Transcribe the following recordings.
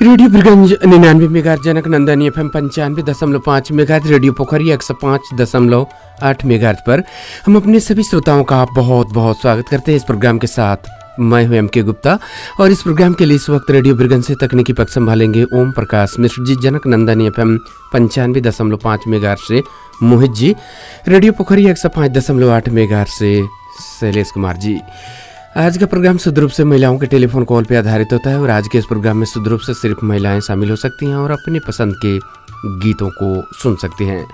Radio ब्रिगंज 99 megahertz, जनक नंदन FM 95.5 megahertz, radio पोखरी 105.8 megahertz पर हम अपने सभी श्रोताओं का बहुत बहुत स्वागत करते हैं। इस प्रोग्राम के साथ मैं हूं MK गुप्ता और इस प्रोग्राम के लिए इस वक्त रेडियो ब्रिगंज से तकनीकी पक्ष संभालेंगे ओम प्रकाश मिश्र जी, जनक नंदन FM 95.5 मेगाहर्ट्ज से मोहित जी, रेडियो पोखरी 105.8 मेगाहर्ट्ज से शैलेश कुमार जी। आज का प्रोग्राम शुद्ध रूप से महिलाओं के टेलीफोन कॉल पर आधारित होता है और आज के इस प्रोग्राम में शुद्ध रूप से सिर्फ महिलाएं शामिल हो सकती हैं और अपनी पसंद के गीतों को सुन सकती हैं।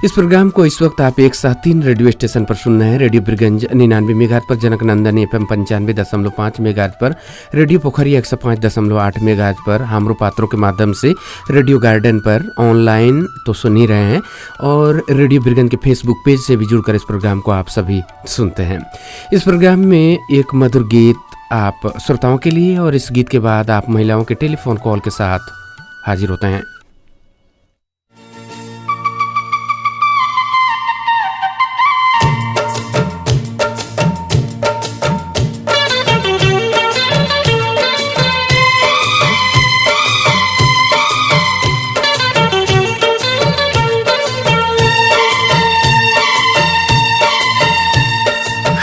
इस प्रोग्राम को इस वक्त आप एक साथ 3 रेडियो स्टेशन पर सुन रहे हैं। रेडियो ब्रिगंज 99 मेगाहर्ट्ज पर, जनक नंदन FM 95.5 मेगाहर्ट्ज पर, रेडियो पोखरी 105.8 मेगाहर्ट्ज पर, हमरो पात्रों के माध्यम से रेडियो गार्डन पर ऑनलाइन तो सुन ही रहे हैं और रेडियो ब्रिगंज के फेसबुक पेज से भी जुड़कर इस प्रोग्राम को आप सभी सुनते हैं। इस प्रोग्राम में एक मधुर गीत आप श्रोताओं के लिए और इस गीत के बाद आप महिलाओं के टेलीफोन कॉल के साथ हाजिर होते हैं।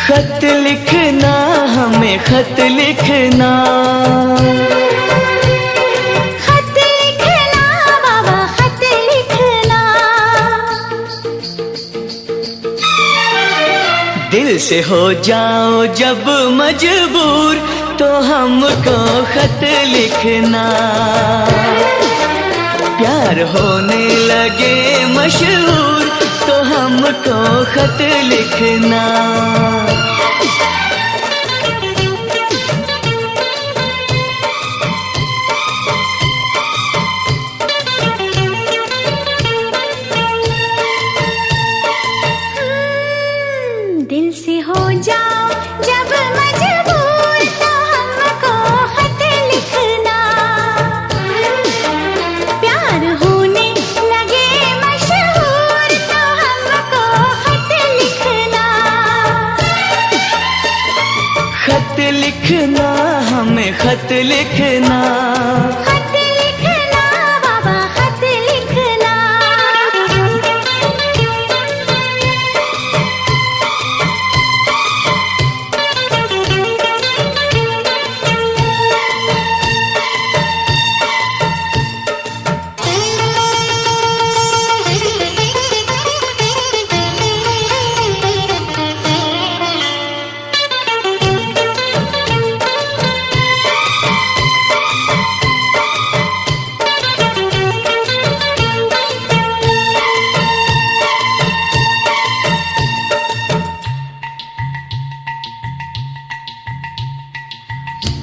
खत लिखना, हमें खत लिखना, खत लिखना बाबा खत लिखना, दिल से हो जाओ जब मजबूर तो हमको खत लिखना, प्यार होने लगे मशहूर तो हमको खत लिखना। दिल से हो जाओ जब मजबूर तो हमको खत लिखना, प्यार होने लगे मशहूर तो हमको खत लिखना, खत लिखना, हमें खत लिखना, खत लिखना बाबा खत लिखना।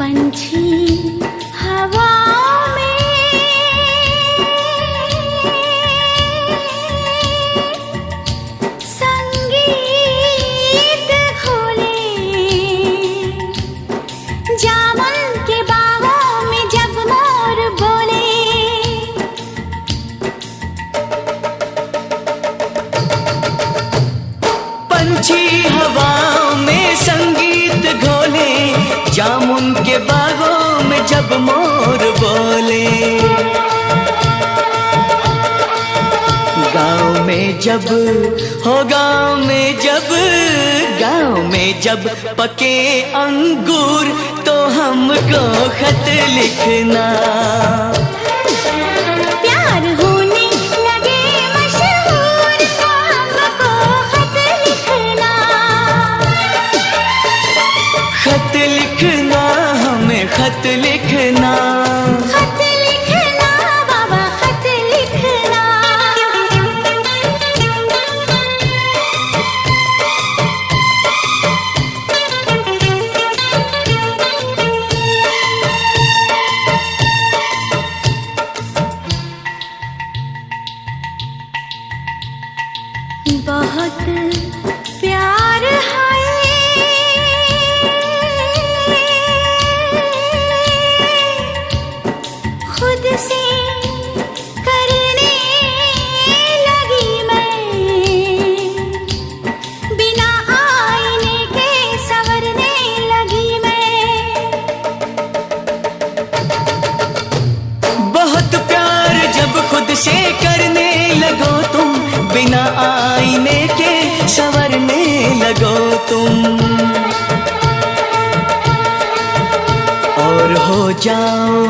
पंछी हवाओं में संगीत घोले, जामुन के बागों में जब मोर बोले, पंछी हवाओं में संगीत घोले, जामुन के बागों में जब मोर बोले, गाँव में जब हो गाँव में जब पके अंगूर तो हमको खत लिखना, प्यार होने लगे मशहूर तो हमको खत लिखना, खत लिखना, हमें खत लिखना, खत लिखना बाबा खत लिखना। बहुत प्यार है से करने लगो तुम, बिना आईने के संवरने लगो तुम। और हो जाओ,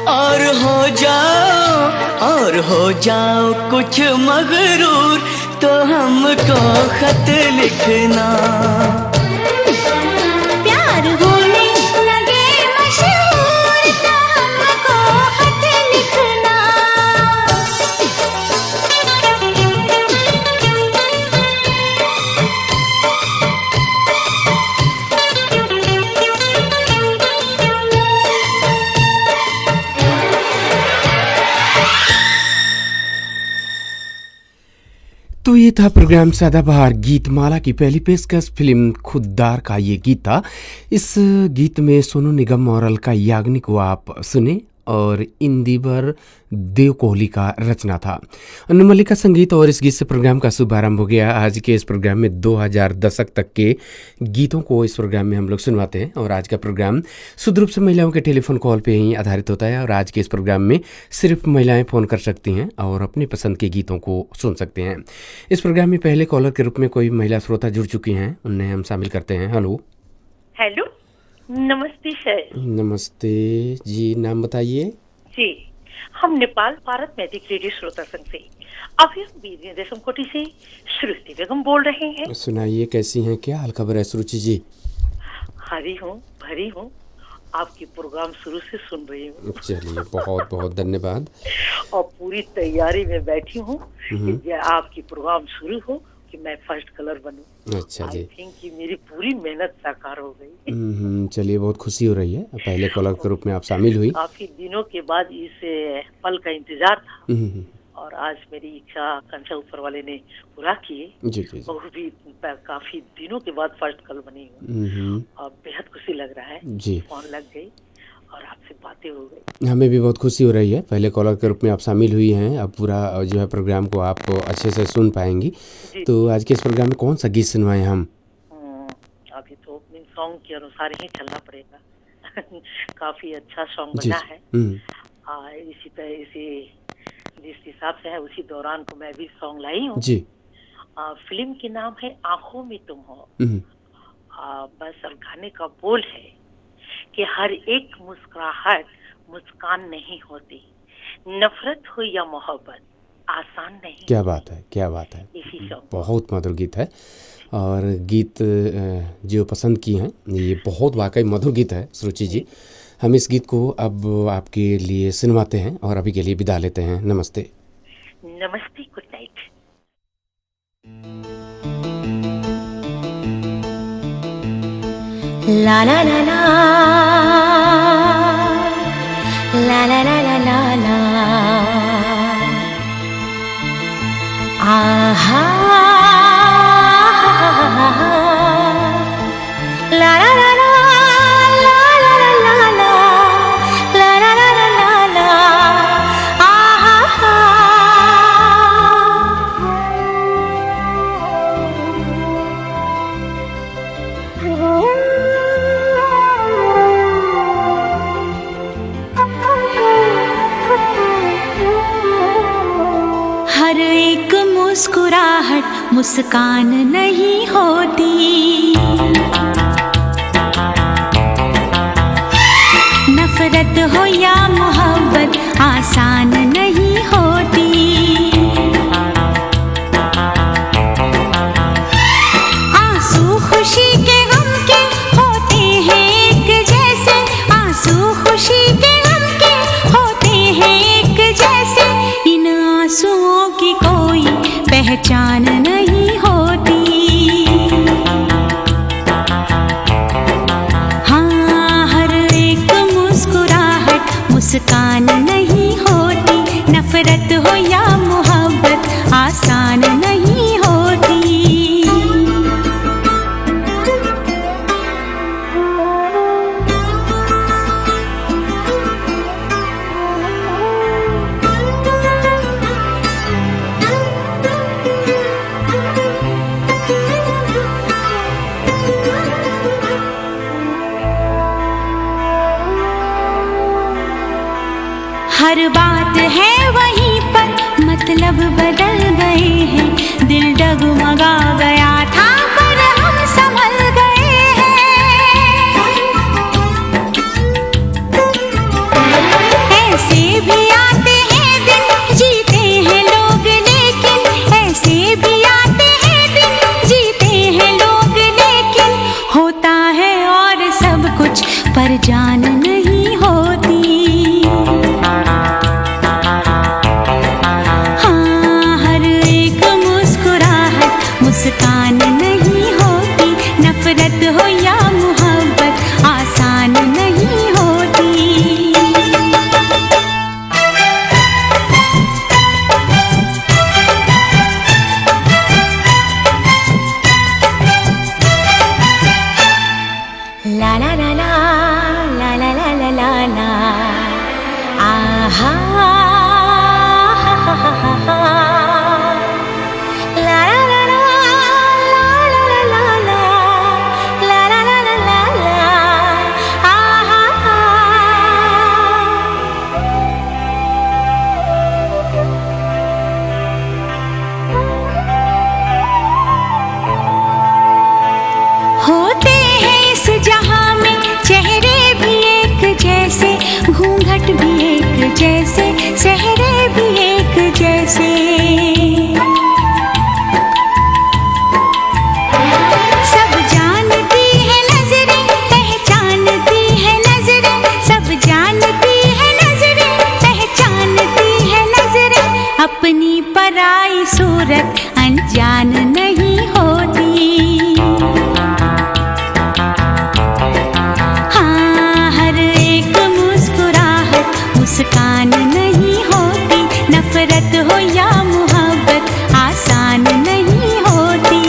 और हो जाओ, और हो जाओ कुछ मगरूर, तो हमको खत लिखना। प्यार होने लगे मशहूर, तो हमको खत लिखना। तो ये था प्रोग्राम सदाबहार गीत माला की पहली पेशकश फिल्म खुददार का ये गीत था। इस गीत में सोनू निगम और अलका याग्निक को आप सुने और इंदिवर देव कोहली का रचना था। अनु मलिक का संगीत और इस गीत से प्रोग्राम का शुभारंभ हो गया। आज के इस प्रोग्राम में 2000 दशक तक के गीतों को इस प्रोग्राम में हम लोग सुनवाते हैं और आज का प्रोग्राम शुद्ध रूप से महिलाओं के टेलीफोन कॉल पे ही आधारित होता है। और आज के इस प्रोग्राम में सिर्फ महिलाएं फ़ोन कर सकती हैं और अपनी पसंद के गीतों को सुन सकते हैं। इस प्रोग्राम में पहले कॉलर के रूप में कोई महिला श्रोता जुड़ चुकी हैं, उन्हें हम शामिल करते हैं। हेलो। हेलो, नमस्ते सर। नमस्ते जी, नाम बताइए। जी, हम नेपाल भारत मैथिक रेडियो श्रोता संघ से अभी हम बीजिंग देशम कोटी से श्रुति बेगम बोल रहे हैं। सुनाइए, कैसी हैं, क्या हाल खबर है श्रुचि जी? हरी हूँ, भरी हूँ, आपकी प्रोग्राम शुरू से सुन रही हूँ। चलिए, बहुत बहुत धन्यवाद। और पूरी तैयारी में बैठी हूँ कि आपकी प्रोग्राम शुरू हो कि मैं फर्स्ट कलर बनूं। अच्छा जी। आई थिंक कि मेरी पूरी मेहनत साकार हो गई। चलिए, बहुत खुशी हो रही है, पहले कॉलर के रूप में आप शामिल हुई। काफी दिनों के बाद इस पल का इंतजार था और आज मेरी इच्छा आकांक्षा ऊपर वाले ने पूरा किए। जी जी। वो भी काफी दिनों के बाद फर्स्ट कल बनी हूँ और बेहद खुशी लग रहा है जी। फोन लग गई और आपसे बातें हो गई। हमें भी बहुत खुशी हो रही है, पहले कॉलर के रूप में आप शामिल हुई हैं। अब पूरा जो है प्रोग्राम को आप अच्छे से सुन पाएंगी। तो आज के इस प्रोग्राम में कौन सा गीत सुनवाएं हम? अभी तो ओपनिंग सॉन्ग के अनुसार ही चलना पड़ेगा। काफी अच्छा सॉन्ग बना है। इसी तरह इसी जिस हिसाब से है उसी दौरान को मैं भी सॉन्ग लाई हूँ जी। फिल्म के नाम है आंखों में तुम हो। बस अब गाने का बोल है कि हर एक मुस्कुराहट मुस्कान नहीं होती, नफरत हो या मोहब्बत आसान नहीं। क्या बात है, क्या बात है, इसी सॉन्ग। बहुत मधुर गीत है और गीत जो पसंद की हैं ये बहुत वाकई मधुर गीत है श्रुचि जी। हम इस गीत को अब आपके लिए सुनवाते हैं और अभी के लिए विदा लेते हैं। नमस्ते। नमस्ते, गुड नाइट। ला ला ला ला ला ला ला ला ला ला आहा ला ला ला ला ला ला ला ला ला ला ला ला ला आहा। हर एक मुस्कुराहट मुस्कान नहीं होती, नफरत हो या मोहब्बत आसान नहीं होती। आंसू खुशी के गम के होते हैं एक जैसे, आंसू खुशी के गम के होते हैं एक जैसे, इन आंसुओं की कोई पहचान नहीं होती। हाँ, हर एक मुस्कुराहट मुस्कान नहीं होती, नफरत हो या मोहब्बत आसान नहीं होती। हर बात है वहीं पर मतलब बदल गए हैं, दिल डगमगा गया था पर हम संभल गए हैं। ऐसे भी आते हैं दिन, जीते हैं लोग लेकिन, ऐसे भी आते हैं दिन, जीते हैं लोग लेकिन, होता है और सब कुछ पर जान नहीं होती। मुस्कान नहीं होती, नफरत हो या मोहब्बत आसान नहीं होती। ला ला ला ला ला ला ला ला ला ला आहा हा हा हा हा हा। होते हैं इस जहां में चेहरे भी एक जैसे, घूंघट भी एक जैसे, सेहरे भी एक जैसे। सब जानती है नजरें, पहचानती है नजरें, सब जानती है नजरें, पहचानती है नजरें, अपनी पराई सूरत अनजान नहीं होती। मुस्कान नहीं होती, नफरत हो या मोहब्बत आसान नहीं होती।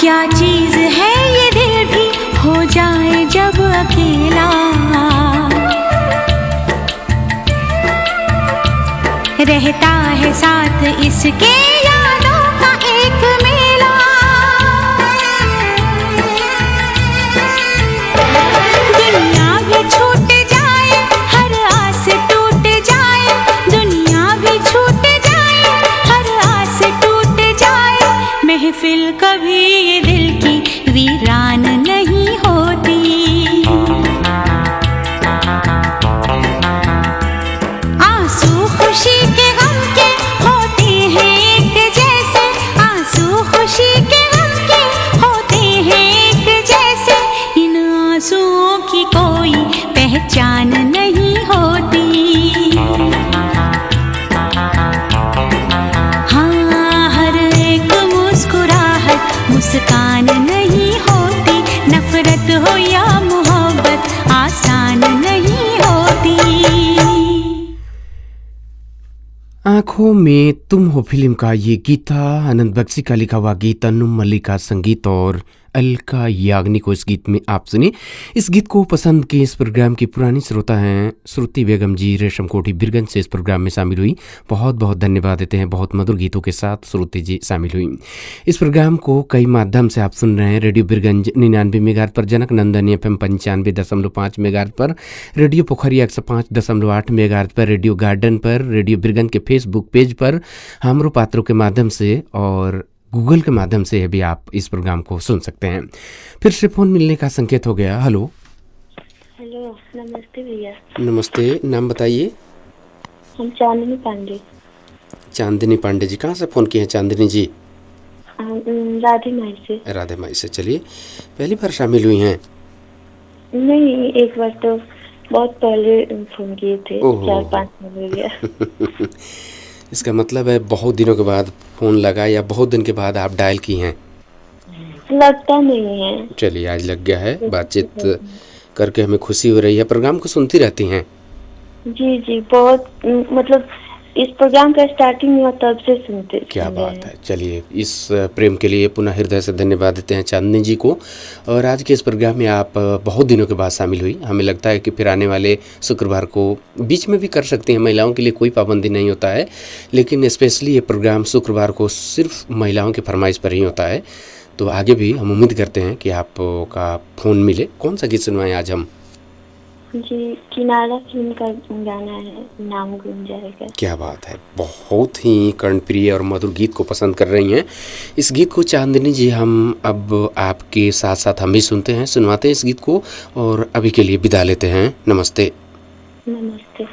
क्या चीज है ये दिल भी हो जाए जब अकेला, रहता है साथ इसके यादों का एक मेला। दुनिया भी छूट जाए, हर आस टूट जाए, दुनिया भी छूट जाए, हर आस टूट जाए, महफिल कभी ये दिल की वीरान नहीं होती। आंसू खुशी के गम के होते हैं एक जैसे, आंसू खुशी के गम के होते हैं एक जैसे, इन आंसुओं की कोई पहचान नहीं होती। हाँ, हर एक मुस्कुराहट मुस्कान नहीं होती, नफरत हो या मोहब्बत आसान नहीं होती। आंखों में तुम हो फिल्म का ये गीत था। आनंद बख्शी का लिखा हुआ गीत, अन्नुम मल्लिक का संगीत और अलका याग्निक को इस गीत में आप सुने। इस गीत को पसंद के इस प्रोग्राम की पुरानी श्रोता हैं श्रुति बेगम जी, रेशम कोठी बिरगंज से इस प्रोग्राम में शामिल हुई। बहुत बहुत धन्यवाद देते हैं। बहुत मधुर गीतों के साथ श्रुति जी शामिल हुई। इस प्रोग्राम को कई माध्यम से आप सुन रहे हैं। रेडियो बिरगंज 99 मेगाहर्ट्ज पर, जनक नंदन FM 95.5 मेगाहर्ट्ज पर, रेडियो पोखरिया 105.8 मेगाहर्ट्ज पर, रेडियो गार्डन पर, रेडियो बिरगंज के फेसबुक पेज पर, हमरो पात्रों के माध्यम से और गूगल के माध्यम से भी आप इस प्रोग्राम को सुन सकते हैं। फिर से फोन मिलने का संकेत हो गया। हेलो हेलो, नमस्ते भैया। नमस्ते, नाम बताइए। हम चांदनी पांडे। चांदनी पांडे जी, कहाँ से फ़ोन किए हैं चांदनी जी? राधे माई से। राधे माई से। चलिए, पहली बार शामिल हुई हैं? नहीं, एक बार तो बहुत पहले फोन किए थे, 4-5 साल हो गया। इसका मतलब है बहुत दिनों के बाद फोन लगा या बहुत दिन के बाद आप डायल की हैं? लगता नहीं है। चलिए, आज लग गया है। बातचीत करके हमें खुशी हो रही है। प्रोग्राम को सुनती रहती हैं? जी जी, बहुत, मतलब इस प्रोग्राम का स्टार्टिंग हुआ तब से सुनते क्या सुन रहे बात हैं। है। चलिए, इस प्रेम के लिए पुनः हृदय से धन्यवाद देते हैं चांदनी जी को। और आज के इस प्रोग्राम में आप बहुत दिनों के बाद शामिल हुई। हमें लगता है कि फिर आने वाले शुक्रवार को बीच में भी कर सकती हैं, महिलाओं के लिए कोई पाबंदी नहीं होता है, लेकिन स्पेशली ये प्रोग्राम शुक्रवार को सिर्फ महिलाओं की फरमाइश पर ही होता है। तो आगे भी हम उम्मीद करते हैं कि आपका फ़ोन मिले। कौन सा गीत सुनवाएं आज हम? जी, किनारा फिल्म का गाना है, नाम गुम जाएगा। क्या बात है, बहुत ही कर्णप्रिय और मधुर गीत को पसंद कर रही हैं। इस गीत को चांदनी जी हम अब आपके साथ साथ हम भी सुनते हैं, सुनवाते हैं इस गीत को, और अभी के लिए विदा लेते हैं। नमस्ते। नमस्ते।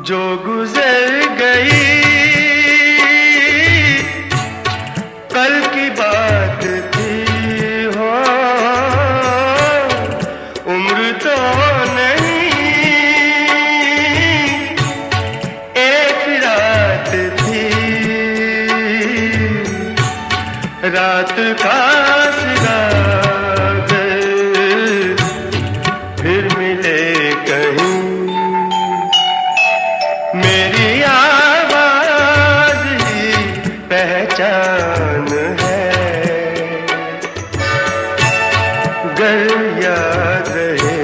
जो गुजर गई कल की बात थी हो, उम्र तो नहीं एक रात थी, रात का फिर मिले कहीं, मेरी आवाज ही पहचान है, गर याद रहे।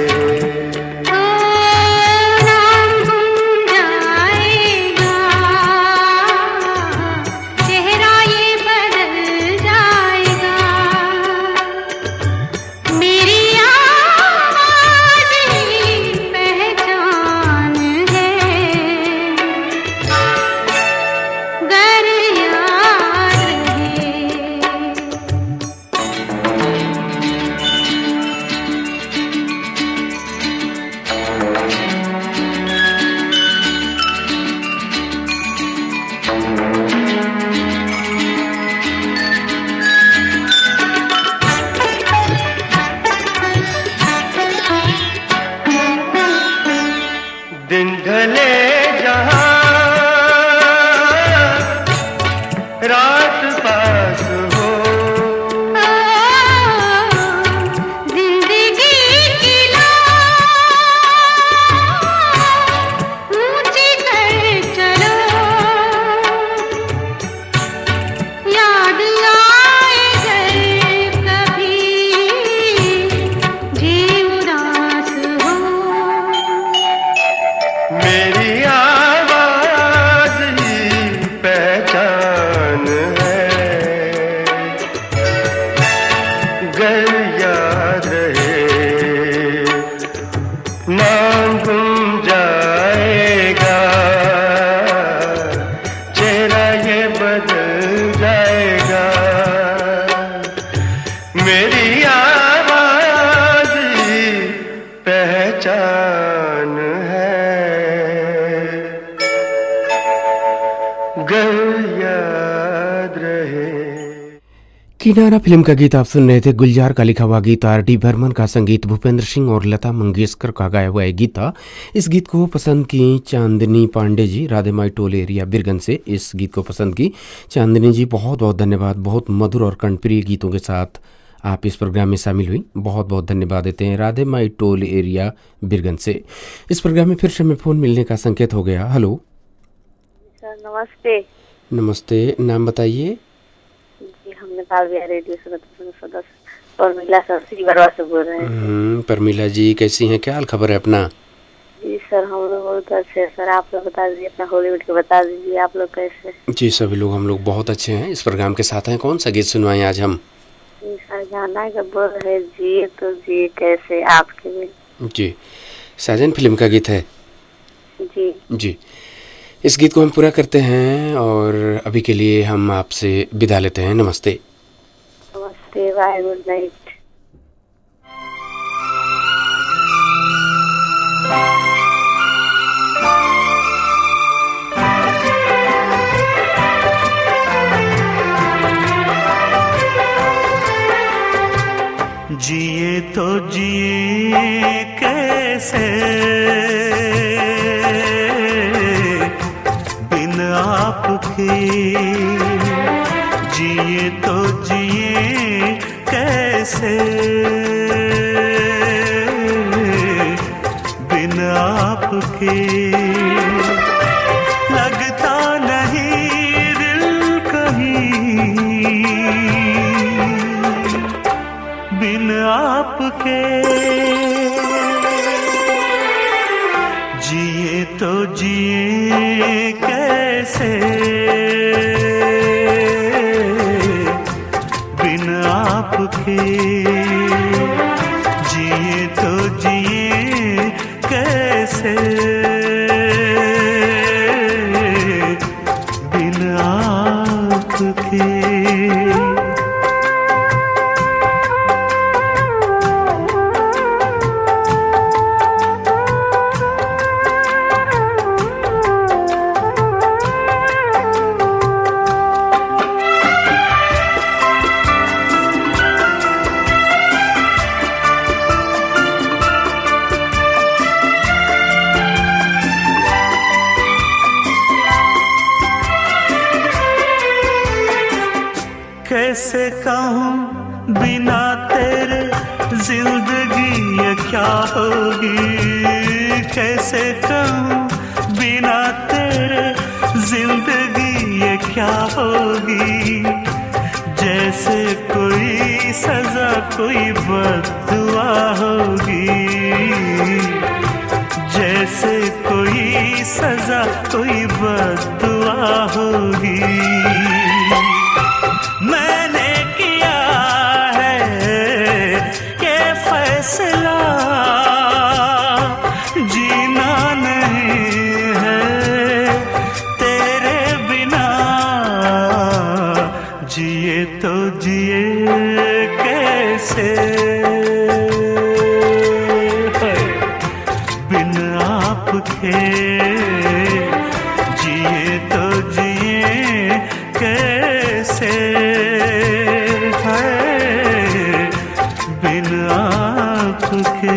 अगर याद रहे। किनारा फिल्म का गीत आप सुन रहे थे। गुलजार का लिखा हुआ गीत, R.D. बर्मन का संगीत, भूपेंद्र सिंह और लता मंगेशकर का गाया हुआ गीत था। इस गीत को पसंद की चांदनी पांडे जी, राधेमाई टोल एरिया बिरगन से इस गीत को पसंद की। चांदनी जी बहुत बहुत धन्यवाद। बहुत मधुर और कंठप्रिय गीतों के साथ आप इस प्रोग्राम में शामिल हुई, बहुत बहुत धन्यवाद देते हैं राधेमाई टोल एरिया बिरगन से। इस प्रोग्राम में फिर से हमें फ़ोन मिलने का संकेत हो गया। हेलो सर नमस्ते। नमस्ते, नाम बताइए। जी हम नेपाल बिहार रेडियो सदस्य परमिला सर श्रीबरवा से बोल रहे हैं। परमिला जी कैसी हैं, क्या हाल खबर है अपना? जी सर हम लोग बहुत अच्छे हैं सर। आप लोग बता दीजिए, अपना हॉलीवुड के बता दीजिए, आप लोग कैसे? जी सभी लोग, हम लोग बहुत अच्छे हैं। इस प्रोग्राम के साथ हैं। कौन सा गीत सुनवाएं आज हम? जी सर गाना का बोल रहे जिए तो जिए कैसे आपके लिए। जी साजन फिल्म का गीत है। जी जी इस गीत को हम पूरा करते हैं और अभी के लिए हम आपसे विदा लेते हैं। नमस्ते। नमस्ते, बाय, गुड नाइट। जिए तो जिए कैसे बिन आपके, जिए तो जिए कैसे बिन आपके, लगता नहीं दिल कहीं बिन आपके, जिए तो जिए कैसे बिन आपके, जिए तो जिए कैसे बिन आपके। कैसे कहूँ बिना तेरे जिंदगी ये क्या होगी, कैसे कहूँ बिना तेरे जिंदगी ये क्या होगी, जैसे कोई सजा कोई बद्दुआ होगी, जैसे कोई सजा कोई बद्दुआ होगी। मैंने किया है ये फैसला, जीना नहीं है तेरे बिना, जिए तो जिए कैसे बिन आपके, जिए तो जिए कैसे है बिन आपके।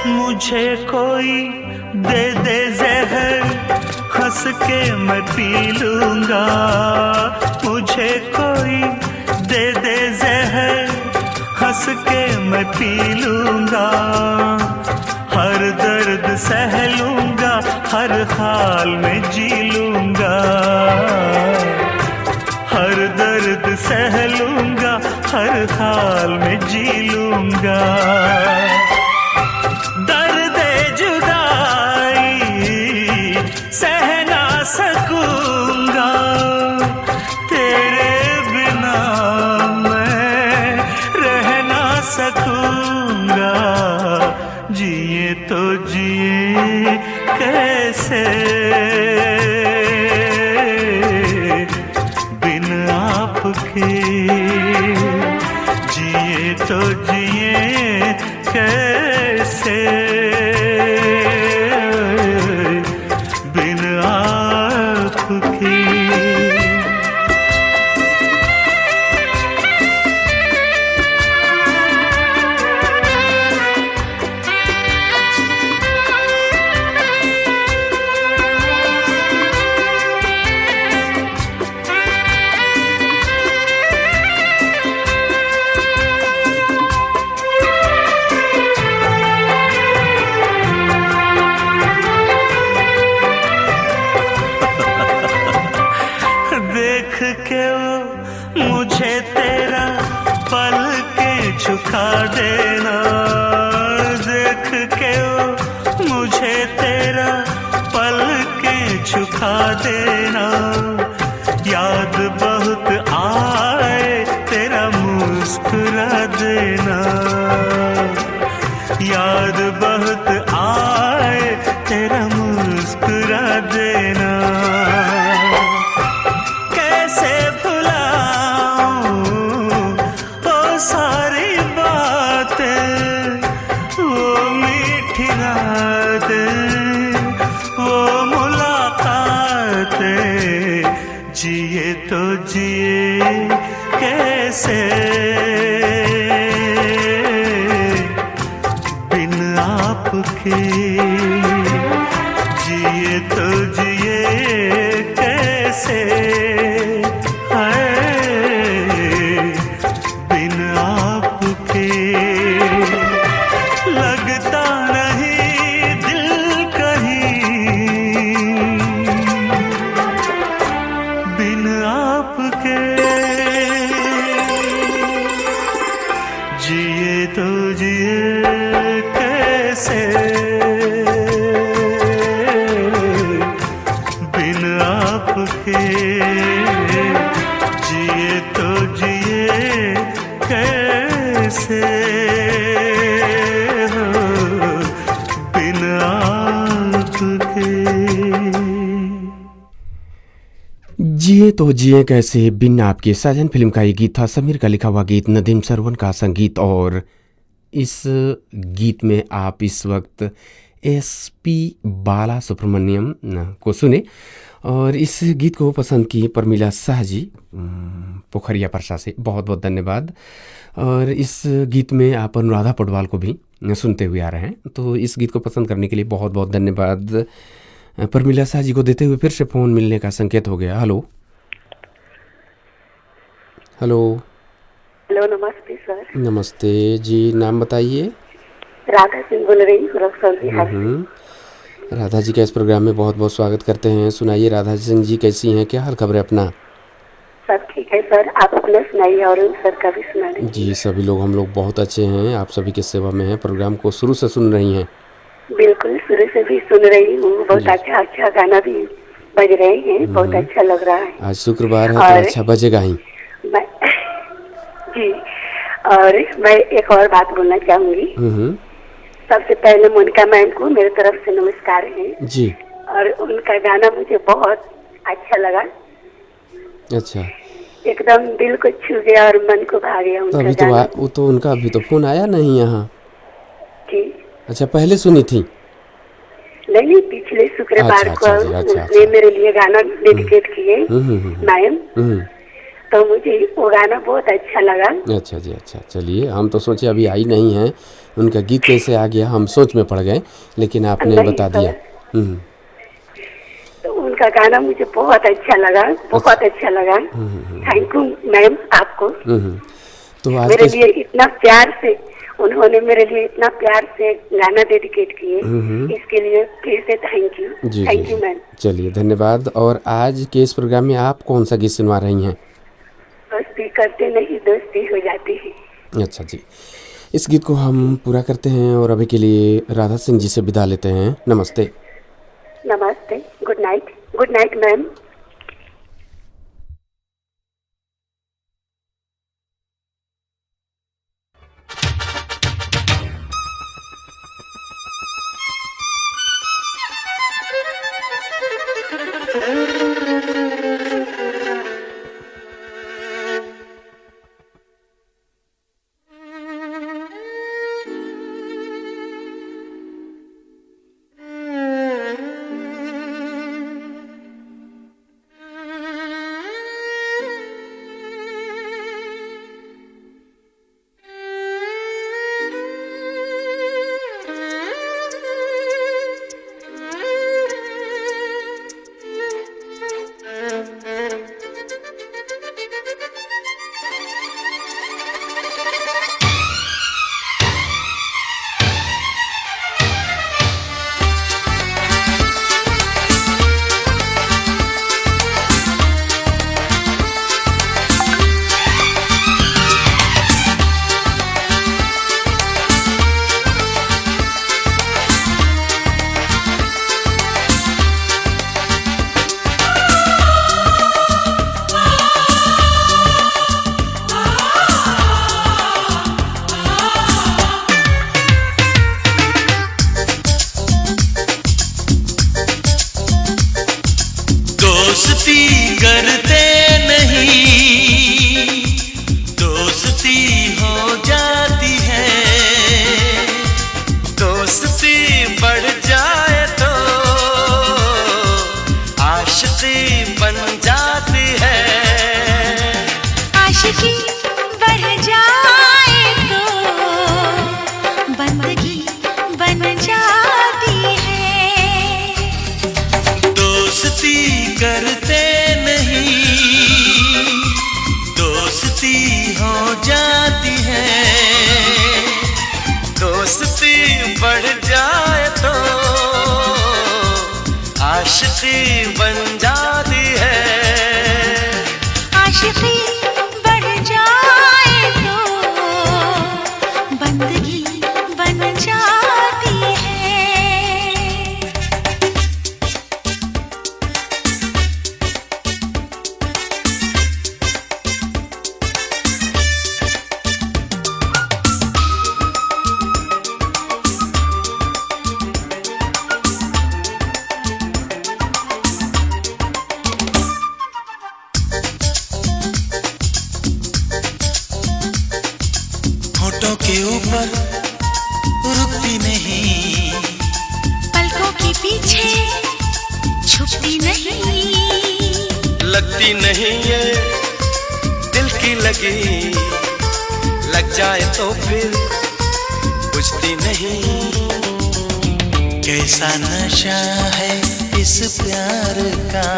मुझे कोई दे दे जहर हंस के मैं पी लूंगा, मुझे कोई दे दे जहर हंस के मैं पी लूंगा, हर दर्द सह लूंगा हर हाल में जी लूंगा, हर दर्द सह लूंगा हर हाल में जी लूंगा। दर्द जुदाई सह ना सकूंगा, के वो मुझे तेरा पल के झुका देना, देख के वो मुझे तेरा पल के झुका देना। याद बहुत आए तेरा मुस्कुरा देना, याद बहुत आए तेरा मुस्कुरा देना। कैसे भुलाऊं वो सारी बातें, वो मीठी रातें, वो मुलाकातें। जिए तो जिए कैसे बिन आपके, जिए तो जिए कैसे है बिन आपके। लगता नहीं दिल कहीं बिन आपके, जिए तो जिए कैसे बिन आपके, जिए तो जिए कैसे हो बिन आपके। जिए तो जिए कैसे बिन आपके साजन फिल्म का ये गीत था। समीर का लिखा हुआ गीत, नदीम सरवन का संगीत। और इस गीत में आप इस वक्त SP बाला सुब्रमण्यम को सुने और इस गीत को पसंद की परमिला शाह जी पोखरिया परसा से, बहुत बहुत धन्यवाद। और इस गीत में आप अनुराधा पौडवाल को भी सुनते हुए आ रहे हैं, तो इस गीत को पसंद करने के लिए बहुत बहुत धन्यवाद। परमिला शाह जी को देते हुए फिर से फ़ोन मिलने का संकेत हो गया। हेलो हेलो हेलो, नमस्ते सर। नमस्ते जी, नाम बताइए। राधा सिंह बोल रही हूँ रक्सौल बिहार से। राधा जी का इस प्रोग्राम में बहुत बहुत स्वागत करते हैं। सुनाइए राधा सिंह जी, कैसी हैं, क्या हाल खबर है अपना? सब ठीक है सर, आप अपना सुनाइए और सर का भी सुना दीजिए। जी, सभी लोग, हम लोग बहुत अच्छे हैं, आप सभी की सेवा में हैं। प्रोग्राम को शुरू से सुन रही हैं? बिल्कुल, शुरू से भी सुन रही हूँ। बहुत अच्छा अच्छा गाना भी बज रहे हैं, बहुत अच्छा लग रहा है। आज शुक्रवार है तो अच्छा बजेगा ही। जी, और मैं एक और बात बोलना चाहूंगी। सबसे पहले मोनिका मैम को मेरे तरफ से नमस्कार है जी। और उनका गाना मुझे बहुत अच्छा लगा। अच्छा, एकदम दिल को छू गया और मन को भा गया उनका अभी गाना। तो उनका अभी तो फोन आया नहीं यहाँ। जी, अच्छा, पहले सुनी थी? नहीं, पिछले शुक्रवार को उसने मेरे लिए गाना डेडिकेट किए मैम, तो मुझे वो गाना बहुत अच्छा लगा। अच्छा जी, अच्छा, चलिए, हम तो सोचे अभी आई नहीं है, उनका गीत कैसे आ गया, हम सोच में पड़ गए, लेकिन आपने बता दिया। तो उनका गाना मुझे बहुत अच्छा लगा, बहुत अच्छा लगा। थैंक यू मैम आपको। तो आज मेरे लिए इतना प्यार से, उन्होंने मेरे लिए इतना प्यार से गाना डेडिकेट किए, इसके लिए फिर से थैंक यू। जी, थैंक यू मैम। चलिए, धन्यवाद। और आज के इस प्रोग्राम में आप कौन सा गीत सुनवा रही हैं? दोस्ती करते नहीं दोस्ती हो जाती है। अच्छा जी, इस गीत को हम पूरा करते हैं और अभी के लिए राधा सिंह जी से विदा लेते हैं। नमस्ते। नमस्ते, गुड नाइट मैम। दोस्ती करते नहीं, दोस्ती हो जाती है। दोस्ती बढ़ जाए तो आशिकी बन जाती है। आशिकी बढ़ जाए तो बंदगी बन जाती है। दोस्ती करते नहीं, दोस्ती हो जाती है। दोस्ती बढ़ जाए तो आशिकी बन जाती है। आशिकी बढ़ जाए तो बंदगी बन जाती है। होठों के ऊपर रुकती नहीं, पलकों के पीछे छुपती नहीं, लगती नहीं ये दिल की लगी, लग जाए तो फिर बुझती नहीं। कैसा नशा है इस प्यार का,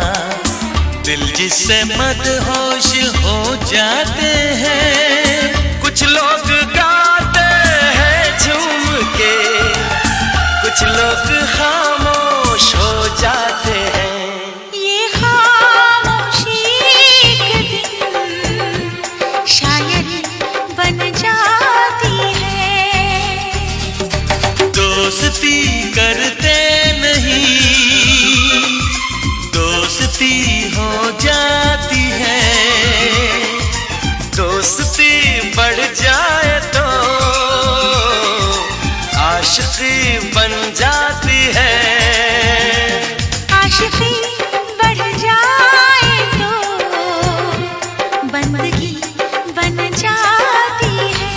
दिल जिससे मदहोश हो जाते हैं। कुछ लोग गाते हैं झूम के, कुछ लोग खामोश हो जाते हैं। ये खामोशी एक दिन शायरी बन जाती है। दोस्ती करते नहीं, दोस्ती हो जाती है। दोस्ती बढ़ जाए तो आशिकी बन जाती है। आशिकी बढ़ जाए तो बंदगी बन जाती है।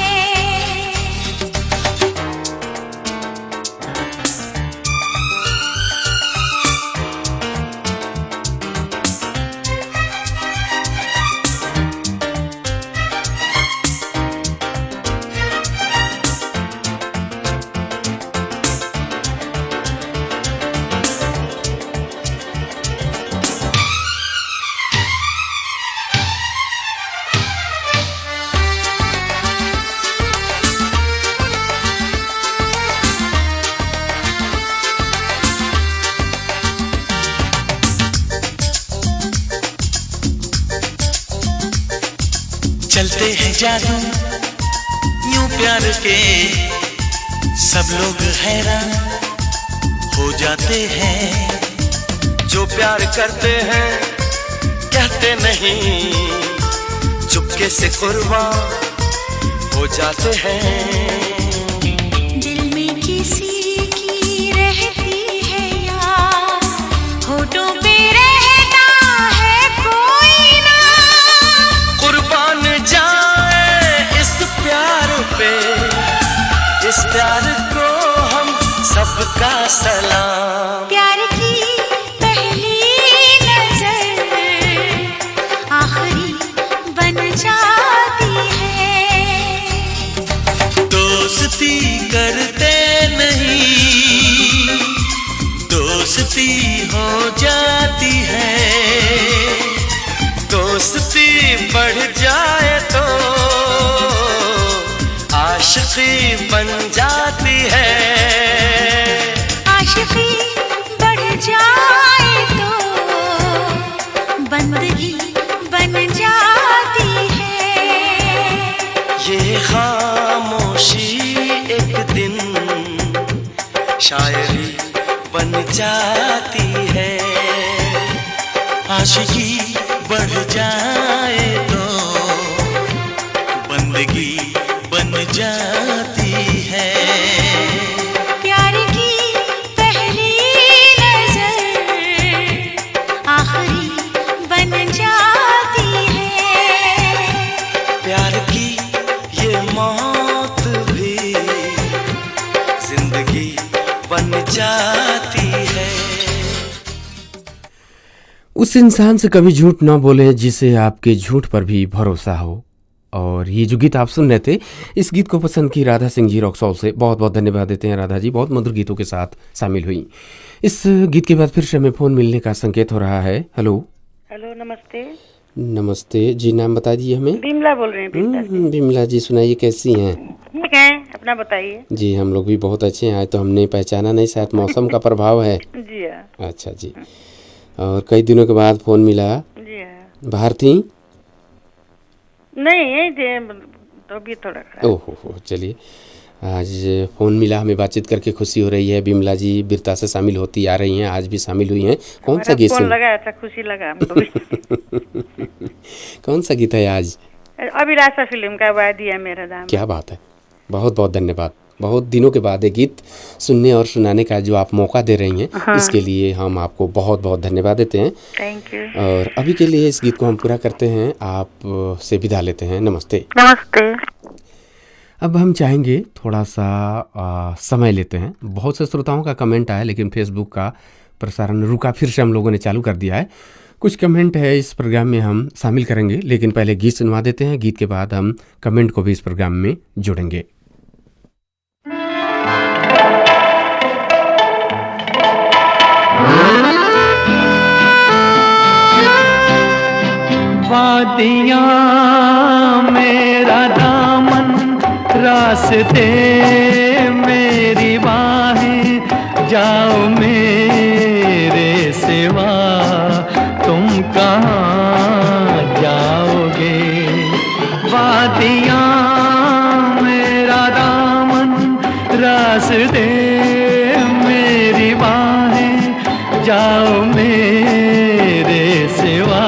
चलते हैं जादू यूं प्यार के, सब लोग हैरान हो जाते हैं। जो प्यार करते हैं कहते नहीं, चुपके से कुर्बान हो जाते हैं। दिल में किसी की रहती है यार, होठों पे रहता है कोई ना। कुर्बान जाए इस प्यार पे, इस प्यार को हम सबका सलाम। प्यार की पहली नजर आखिरी बन जाती है। दोस्ती करते नहीं, दोस्ती हो जाती है। दोस्ती बढ़ जाए तो आशिकी बन जाती है। आशिकी बढ़ जाए तो बंदगी बन जाती है। ये खामोशी एक दिन शायरी बन जाती है। आशिकी बढ़ जाए तो बंदगी बन जाती है। प्यार की पहली नजर आखिरी जाती है। उस इंसान से कभी झूठ ना बोले जिसे आपके झूठ पर भी भरोसा हो। और ये जो गीत आप सुन रहे थे, इस गीत को पसंद की राधा सिंह जी रॉक्सॉल से बहुत बहुत धन्यवाद देते हैं। राधा जी बहुत मधुर गीतों के साथ शामिल हुई। इस गीत के बाद फिर से हमें फ़ोन मिलने का संकेत हो रहा है। हेलो हेलो, नमस्ते। नमस्ते जी, नाम बता दीजिए हमें। बिमला बोल रहे हैं। बिमला जी, सुनाइए कैसी हैं? ठीक है, अपना बताइए। जी हम लोग भी बहुत अच्छे हैं। आज तो हमने पहचाना नहीं, शायद मौसम का प्रभाव है। जी हाँ। अच्छा जी, और कई दिनों के बाद फ़ोन मिला। जी हाँ। बाहर थी? नहीं, यही थे, तो भी थोड़ा खराब। ओहो, चलिए आज फ़ोन मिला, हमें बातचीत करके खुशी हो रही है। बिमला जी बिरता से शामिल होती आ रही हैं, आज भी शामिल हुई हैं। कौन सा गीत फोन लगाया था, खुशी लगा हमको भी। कौन सा गीत है आज? अभिलाषा फिल्म का वादी है मेरा दाम। क्या बात है, बहुत बहुत धन्यवाद। बहुत दिनों के बाद एक गीत सुनने और सुनाने का जो आप मौका दे रही हैं, हाँ। इसके लिए हम आपको बहुत बहुत धन्यवाद देते हैं। Thank you. और अभी के लिए इस गीत को हम पूरा करते हैं, आप से विदा लेते हैं। नमस्ते। नमस्ते। अब हम चाहेंगे थोड़ा सा समय लेते हैं। बहुत से श्रोताओं का कमेंट आया, लेकिन फेसबुक का प्रसारण रुका, फिर से हम लोगों ने चालू कर दिया है। कुछ कमेंट है इस प्रोग्राम में हम शामिल करेंगे, लेकिन पहले गीत सुनवा देते हैं। गीत के बाद हम कमेंट को भी इस प्रोग्राम में जोड़ेंगे। वादियाँ मेरा दामन, रास्ते मेरी बाहें, जाओ मेरे सिवा तुम कहाँ जाओगे। वादियाँ मेरा दामन, रास्ते मेरी बाहें, जाओ मेरे सिवा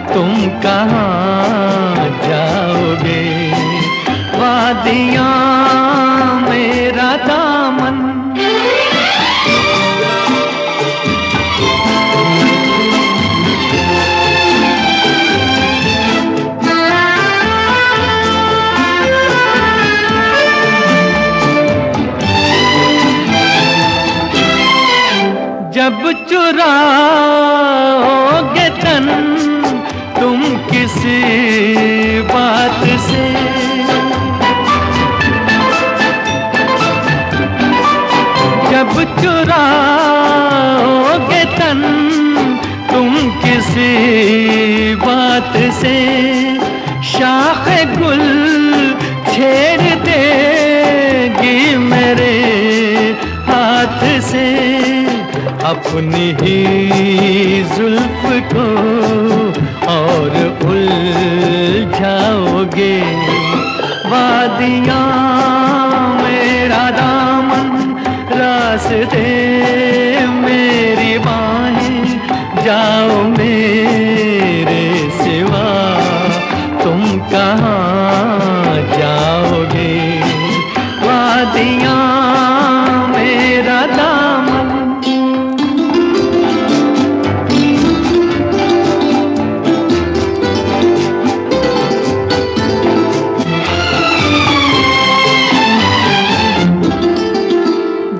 तुम कहाँ जाओगे। वादियाँ मेरा दामन। जब चुराओगे तन तुम किसी बात से, जब चुराओगे तन तुम किसी बात से, शाख गुल छेड़ देगी मेरे हाथ से, अपनी ही जुल्फ को और उलझाओगे। वादियाँ मेरा दामन, रास्ते मेरी बाहें, जाओ मेरे सिवा तुम कहाँ जाओगे। वादियाँ मेरा दामन।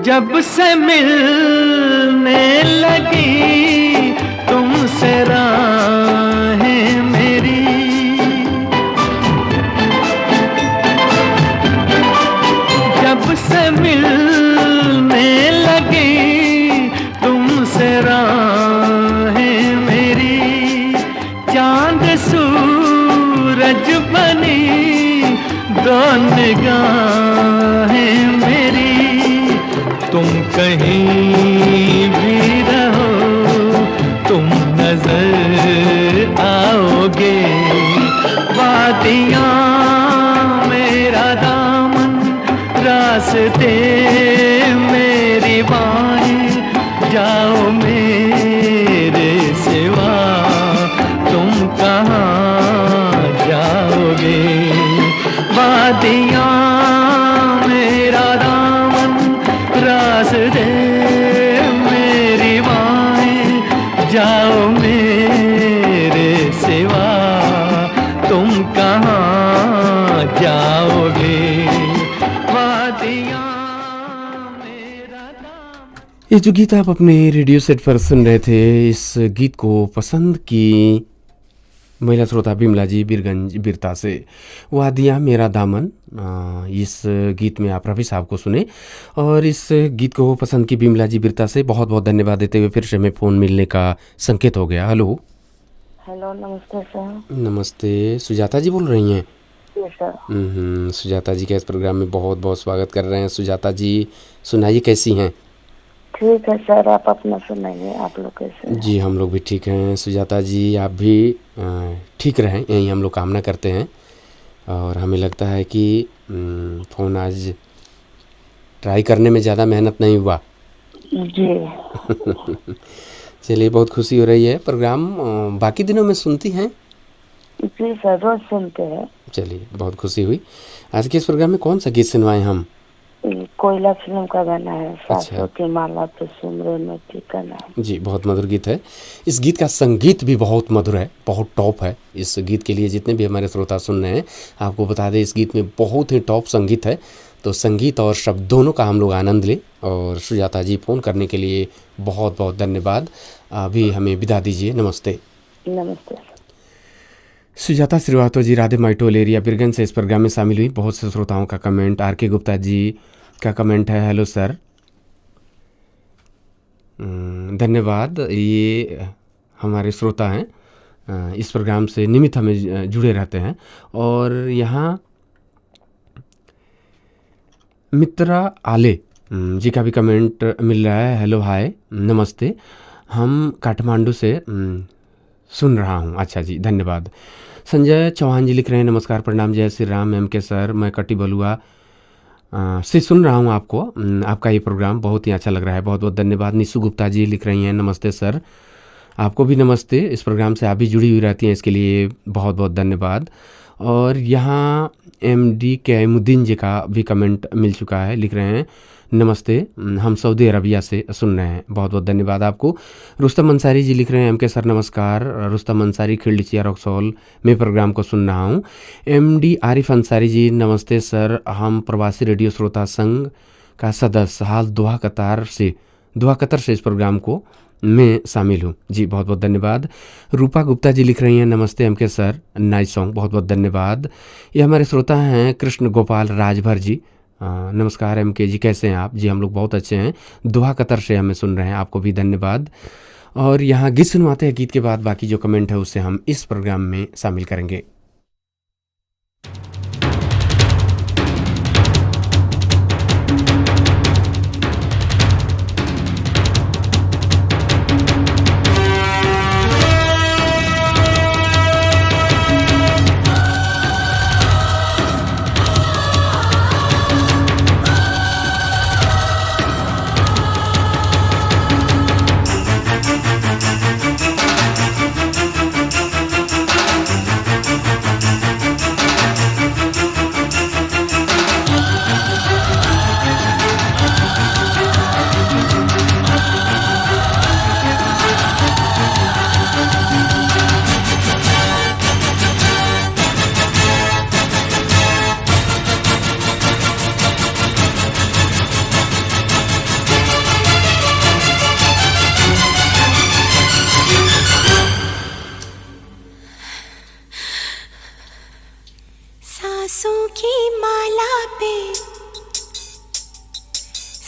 जब से मिलने लगी तुमसे राहें मेरी, जब से मिलने लगी तुमसे राहें मेरी, चांद सूरज बनी दो निगाहें मेरी। तुम कहीं भी रहो तुम नजर आओगे। वादियाँ मेरा दामन, रास्ते मेरी बाहें, जाओ मेरे सिवा तुम कहाँ जाओगे। वादियाँ मेरा दामन, रास्ते मेरी बाहें, जाओ मेरे सिवा तुम कहाँ जाओगे। वादियाँ ये जो गीत आप अपने रेडियो सेट पर सुन रहे थे, इस गीत को पसंद की महिला श्रोता बिमला जी बीरगंज बिरता से। वादियाँ मेरा दामन, इस गीत में आप रफ़ी साहब को सुने और इस गीत को पसंद की बिमला जी बिरता से बहुत बहुत धन्यवाद देते हुए फिर से हमें फ़ोन मिलने का संकेत हो गया। हेलो हेलो, नमस्ते सर। नमस्ते, सुजाता जी बोल रही हैं? जी सर। सुजाता जी के इस प्रोग्राम में बहुत बहुत स्वागत कर रहे हैं। सुजाता जी सुनाइए, कैसी हैं? ठीक है सर, आप अपना सुनाइए, आप लोग कैसे हैं? जी हम लोग भी ठीक हैं। सुजाता जी आप भी ठीक रहें, यही हम लोग कामना करते हैं। और हमें लगता है कि फ़ोन आज ट्राई करने में ज़्यादा मेहनत नहीं हुआ। जी चलिए, बहुत खुशी हो रही है। प्रोग्राम बाकी दिनों में सुनती हैं? जी सर, रोज सुनते हैं। चलिए, बहुत खुशी हुई। आज के इस प्रोग्राम में कौन सा गीत सुनवाएं हम? कोयला फिल्म का गाना है, सासों की माला पे सिमरे में ठिकाना है। जी, बहुत मधुर गीत है। इस गीत का संगीत भी बहुत मधुर है, बहुत टॉप है। इस गीत के लिए जितने भी हमारे श्रोता सुन रहे हैं, आपको बता दें इस गीत में बहुत ही टॉप संगीत है। तो संगीत और शब्द दोनों का हम लोग आनंद लें। और सुजाता जी फ़ोन करने के लिए बहुत बहुत धन्यवाद। अभी हमें विदा दीजिए। नमस्ते। नमस्ते। सुजाता श्रीवास्तव जी राधे माइटोल एरिया बिरगंज से इस प्रोग्राम में शामिल हुई। बहुत से श्रोताओं का कमेंट, आर के गुप्ता जी का कमेंट है, हेलो सर, धन्यवाद। ये हमारे श्रोता हैं, इस प्रोग्राम से नियमित हमें जुड़े रहते हैं। और यहाँ मित्रा आले जी का भी कमेंट मिल रहा है, हेलो हाय नमस्ते, हम काठमांडू से सुन रहा हूँ। अच्छा जी, धन्यवाद। संजय चौहान जी लिख रहे हैं, नमस्कार प्रणाम, जय श्री राम एम के सर, मैं कटी बलुआ से सुन रहा हूँ आपको। आपका ये प्रोग्राम बहुत ही अच्छा लग रहा है, बहुत बहुत धन्यवाद। निशु गुप्ता जी लिख रही हैं, नमस्ते सर, आपको भी नमस्ते। इस प्रोग्राम से आप भी जुड़ी हुई रहती हैं, इसके लिए बहुत बहुत धन्यवाद। और यहाँ MD कैमुद्दीन जी का भी कमेंट मिल चुका है, लिख रहे हैं, नमस्ते, हम सऊदी अरबिया से सुन रहे हैं, बहुत बहुत धन्यवाद आपको। रुस्तम अंसारी जी लिख रहे हैं, MK सर नमस्कार, रुस्तम अंसारी खिल्डचिया रक्सौल में प्रोग्राम को सुन रहा हूँ। MD आरिफ अंसारी जी नमस्ते सर, हम प्रवासी रेडियो श्रोता संघ का सदस्य हाल दोहा कतर से इस प्रोग्राम को मैं शामिल हूँ। जी बहुत बहुत धन्यवाद। रूपा गुप्ता जी लिख रही हैं, नमस्ते MK सर, नाइस सॉन्ग, बहुत बहुत धन्यवाद। ये हमारे श्रोता हैं कृष्ण गोपाल राजभर जी, नमस्कार MK जी, कैसे हैं आप? जी हम लोग बहुत अच्छे हैं, दोहा कतर से हमें सुन रहे हैं, आपको भी धन्यवाद। और यहाँ गीत सुनवाते हैं, गीत के बाद बाकी जो कमेंट है उससे हम इस प्रोग्राम में शामिल करेंगे।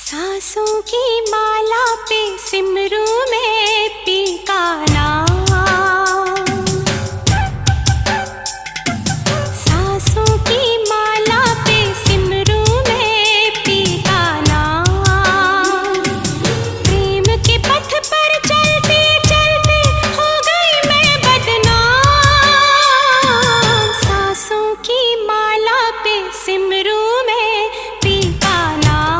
सांसों की माला पे सिमरू में पी का नाम, सांसों की माला पे सिमरू में पी का नाम, प्रेम के पथ पर चलते चलते हो गई मैं बदनाम, सांसों की माला पे सिमरू में पी का नाम,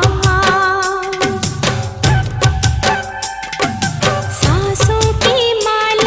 सांसों की माला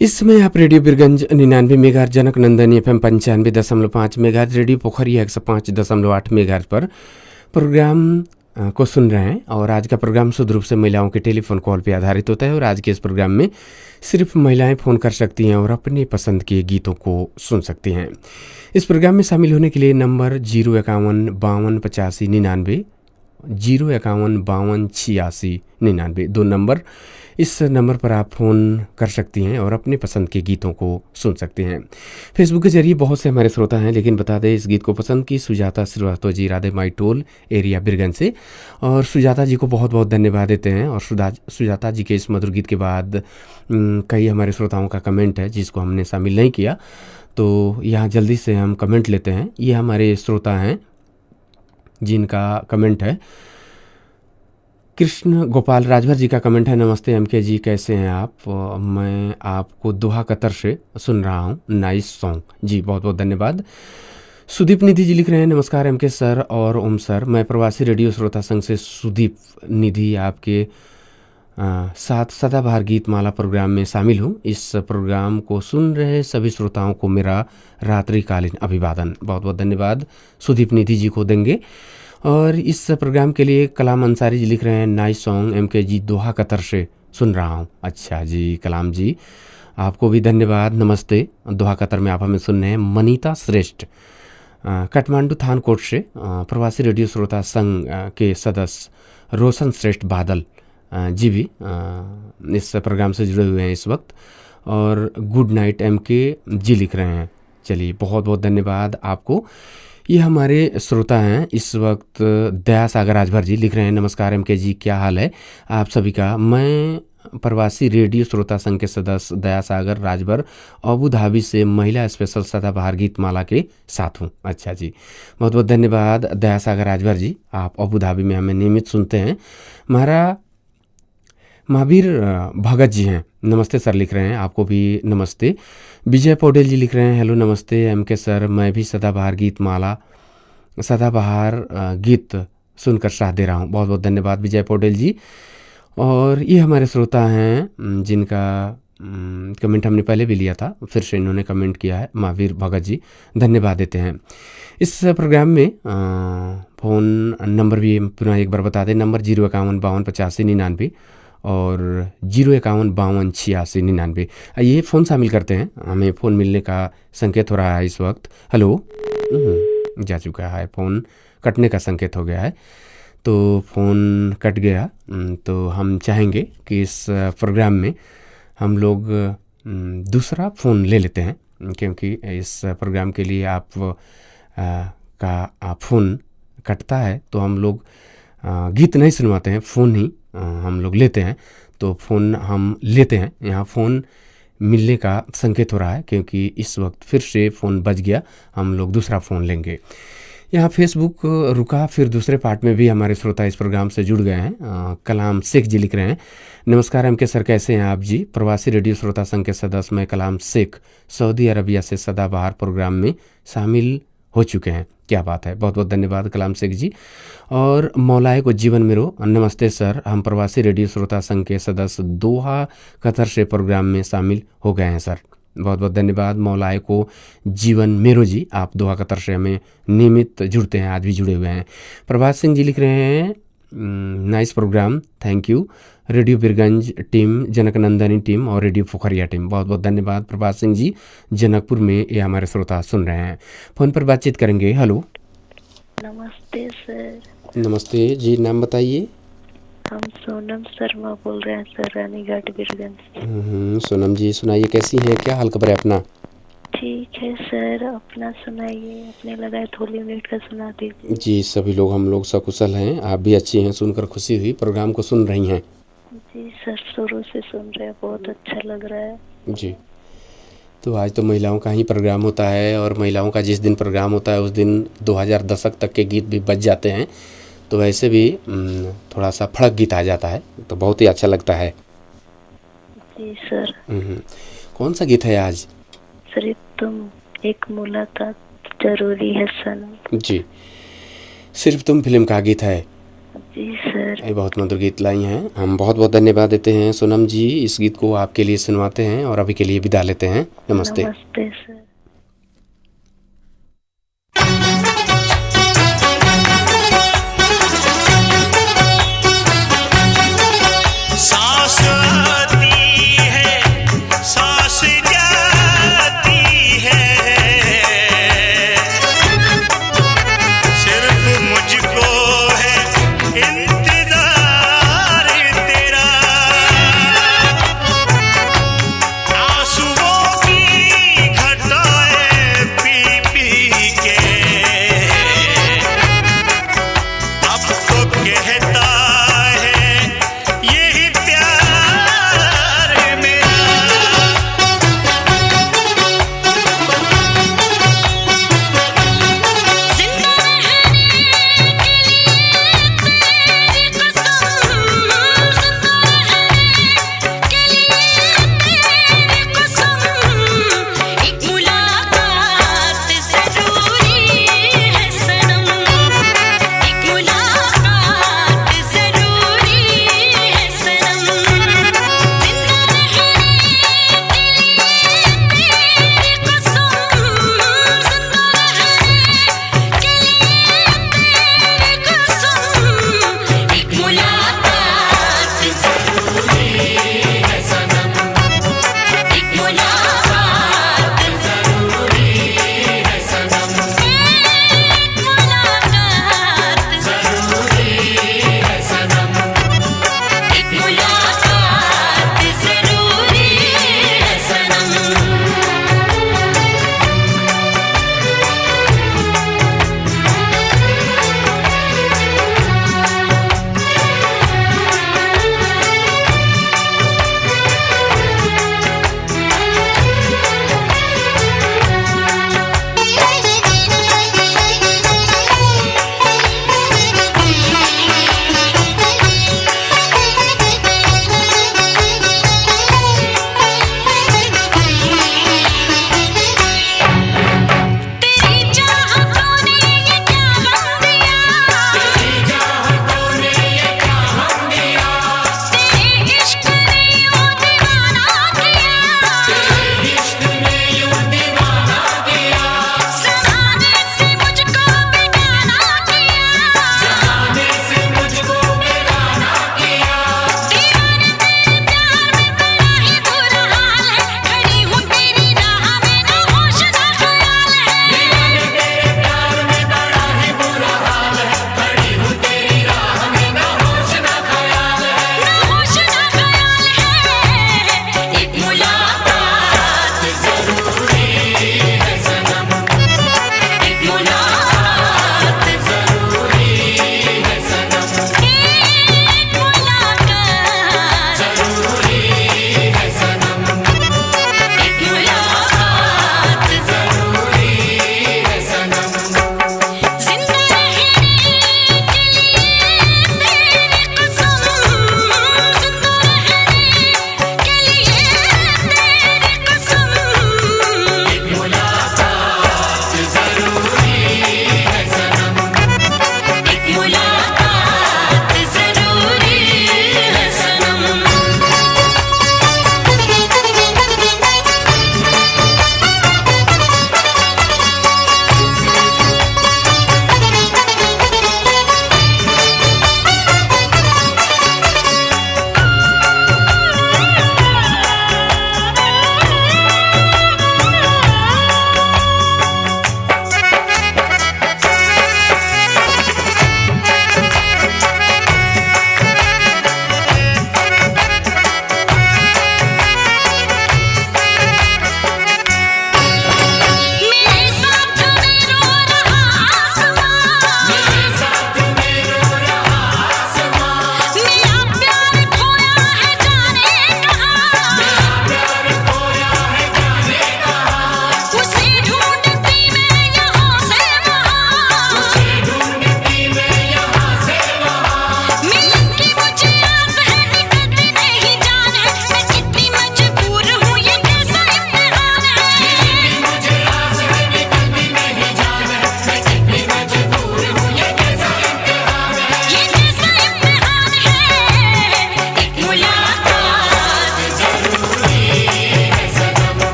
इस समय आप रेडियो बिरगंज 99 मेगाहर्ट्ज, जनक नंदन FM 95.5 मेगाहर्ट्ज, रेडियो पोखरिया 105.8 मेगाहर्ट्ज पर प्रोग्राम को सुन रहे हैं। और आज का प्रोग्राम शुद्ध रूप से महिलाओं के टेलीफोन कॉल पर आधारित होता है। और आज के इस प्रोग्राम में सिर्फ महिलाएं फ़ोन कर सकती हैं और अपने पसंद के गीतों को सुन सकती हैं। इस प्रोग्राम में शामिल होने के लिए नंबर 051 52 85 99, 051 52 86 99, 2 नंबर। इस नंबर पर आप फ़ोन कर सकती हैं और अपने पसंद के गीतों को सुन सकते हैं। फेसबुक के जरिए बहुत से हमारे श्रोता हैं, लेकिन बता दें इस गीत को पसंद की सुजाता श्रीवास्तव जी, राधे माई टोल एरिया बिरगंज से। और सुजाता जी को बहुत बहुत धन्यवाद देते हैं। और सुजाता जी के इस मधुर गीत के बाद कई हमारे श्रोताओं का कमेंट है जिसको हमने शामिल नहीं किया, तो यहाँ जल्दी से हम कमेंट लेते हैं। ये हमारे श्रोता हैं जिनका कमेंट है, कृष्ण गोपाल राजभर जी का कमेंट है। नमस्ते MK जी, कैसे हैं आप? मैं आपको दोहा कतर से सुन रहा हूँ, नाइस सॉन्ग जी, बहुत बहुत धन्यवाद। सुदीप निधि जी लिख रहे हैं, नमस्कार MK सर और ओम सर, मैं प्रवासी रेडियो श्रोता संघ से सुदीप निधि आपके साथ सदाबहार गीत माला प्रोग्राम में शामिल हूँ। इस प्रोग्राम को सुन रहे सभी श्रोताओं को मेरा रात्रिकालीन अभिवादन। बहुत बहुत धन्यवाद सुदीप निधि जी को देंगे। और इस प्रोग्राम के लिए कलाम अंसारी जी लिख रहे हैं, नाइस सॉन्ग MK जी, दोहा कतर से सुन रहा हूँ। अच्छा जी कलाम जी, आपको भी धन्यवाद, नमस्ते। दोहा कतर में आप हमें सुन रहे हैं। मनीता श्रेष्ठ काठमांडू थानकोट से प्रवासी रेडियो श्रोता संघ के सदस्य रोशन श्रेष्ठ बादल जी भी इस प्रोग्राम से जुड़े हुए हैं इस वक्त। और गुड नाइट MK जी लिख रहे हैं। चलिए बहुत बहुत धन्यवाद आपको। ये हमारे श्रोता हैं इस वक्त, दया सागर राजभर जी लिख रहे हैं, नमस्कार MK जी, क्या हाल है आप सभी का? मैं प्रवासी रेडियो श्रोता संघ के सदस्य दया सागर राजभर अबू धाबी से महिला स्पेशल सदाबहार गीत माला के साथ हूँ। अच्छा जी, बहुत बहुत धन्यवाद दया सागर राजभर जी, आप अबू धाबी में हमें नियमित सुनते हैं। महावीर भगत जी हैं, नमस्ते सर लिख रहे हैं, आपको भी नमस्ते। विजय पौडेल जी लिख रहे हैं, हेलो नमस्ते MK सर, मैं भी सदाबहार गीत सुनकर साथ दे रहा हूँ। बहुत बहुत धन्यवाद विजय पौडेल जी। और ये हमारे श्रोता हैं जिनका कमेंट हमने पहले भी लिया था, फिर से इन्होंने कमेंट किया है, महावीर भगत जी, धन्यवाद देते हैं। इस प्रोग्राम में फ़ोन नंबर भी पुनः एक बार बता दें, नंबर 051 52 85 99 और 051 52 86 99। ये फ़ोन शामिल करते हैं, हमें फ़ोन मिलने का संकेत हो रहा है इस वक्त। हेलो, जा चुका है, फ़ोन कटने का संकेत हो गया है, तो फ़ोन कट गया। तो हम चाहेंगे कि इस प्रोग्राम में हम लोग दूसरा फ़ोन ले लेते हैं, क्योंकि इस प्रोग्राम के लिए आप का फ़ोन कटता है तो हम लोग गीत नहीं सुनवाते हैं, फ़ोन ही हम लोग लेते हैं। तो फ़ोन हम लेते हैं, यहाँ फ़ोन मिलने का संकेत हो रहा है, क्योंकि इस वक्त फिर से फ़ोन बज गया, हम लोग दूसरा फ़ोन लेंगे। यहाँ फेसबुक रुका, फिर दूसरे पार्ट में भी हमारे श्रोता इस प्रोग्राम से जुड़ गए हैं। कलाम शेख जी लिख रहे हैं, नमस्कार MK सर, कैसे हैं आप जी? प्रवासी रेडियो श्रोता संघ के सदस्य मैं कलाम शेख सऊदी अरबिया से सदाबहार प्रोग्राम में शामिल हो चुके हैं। क्या बात है, बहुत बहुत धन्यवाद कलाम शेख जी। और मौलाए को जीवन मेरो, नमस्ते सर, हम प्रवासी रेडियो श्रोता संघ के सदस्य दोहा कतर से प्रोग्राम में शामिल हो गए हैं सर। बहुत बहुत धन्यवाद मौलाए को जीवन मेरो जी, आप दोहा कतर से हमें नियमित जुड़ते हैं, आज भी जुड़े हुए हैं। प्रभात सिंह जी लिख रहे हैं, nice programme, thank you. Radio Birgunj team, Janak Nandini team और रेडियो पोखरिया टीम, बहुत बहुत धन्यवाद प्रभात सिंह जी, जनकपुर में ये हमारे श्रोता सुन रहे हैं। फ़ोन पर बातचीत करेंगे। हेलो, नमस्ते सर। नमस्ते जी, नाम बताइए। हम सोनम शर्मा बोल रहे हैं सर, रानीघाट बिरगंज। सोनम जी सुनाइए, कैसी हैं, क्या हाल खबर है अपना? ठीक है सर, अपना सुनाइए, अपने लगाए थोड़ी मिनट का सुना दीजिए। जी सभी लोग, हम लोग सकुशल हैं, आप भी अच्छी हैं, सुनकर खुशी हुई। प्रोग्राम को सुन रही हैं? जी सर, शुरू से सुन रहे हैं, बहुत अच्छा लग रहा है जी। तो आज तो महिलाओं का ही प्रोग्राम होता है, और महिलाओं का जिस दिन प्रोग्राम होता है उस दिन 2000 दशक तक के गीत भी बज जाते हैं, तो वैसे भी थोड़ा सा फड़क गीत आ जाता है, तो बहुत ही अच्छा लगता है। जी सर। कौन सा गीत है आज? सिर्फ तुम एक मुलाकात जरूरी है सनम। जी, सिर्फ तुम फिल्म का गीत है। जी सर। ये बहुत मधुर गीत लाई हैं। हम बहुत बहुत धन्यवाद देते हैं सोनम जी। इस गीत को आपके लिए सुनवाते हैं और अभी के लिए विदा लेते हैं। नमस्ते। नमस्ते सर। सांस आती है, सांस जाती है, सिर्फ मुझको है इंतजार तेरा। आंसुओं की घटाएं पी पी के अब तो कहता है यही प्यार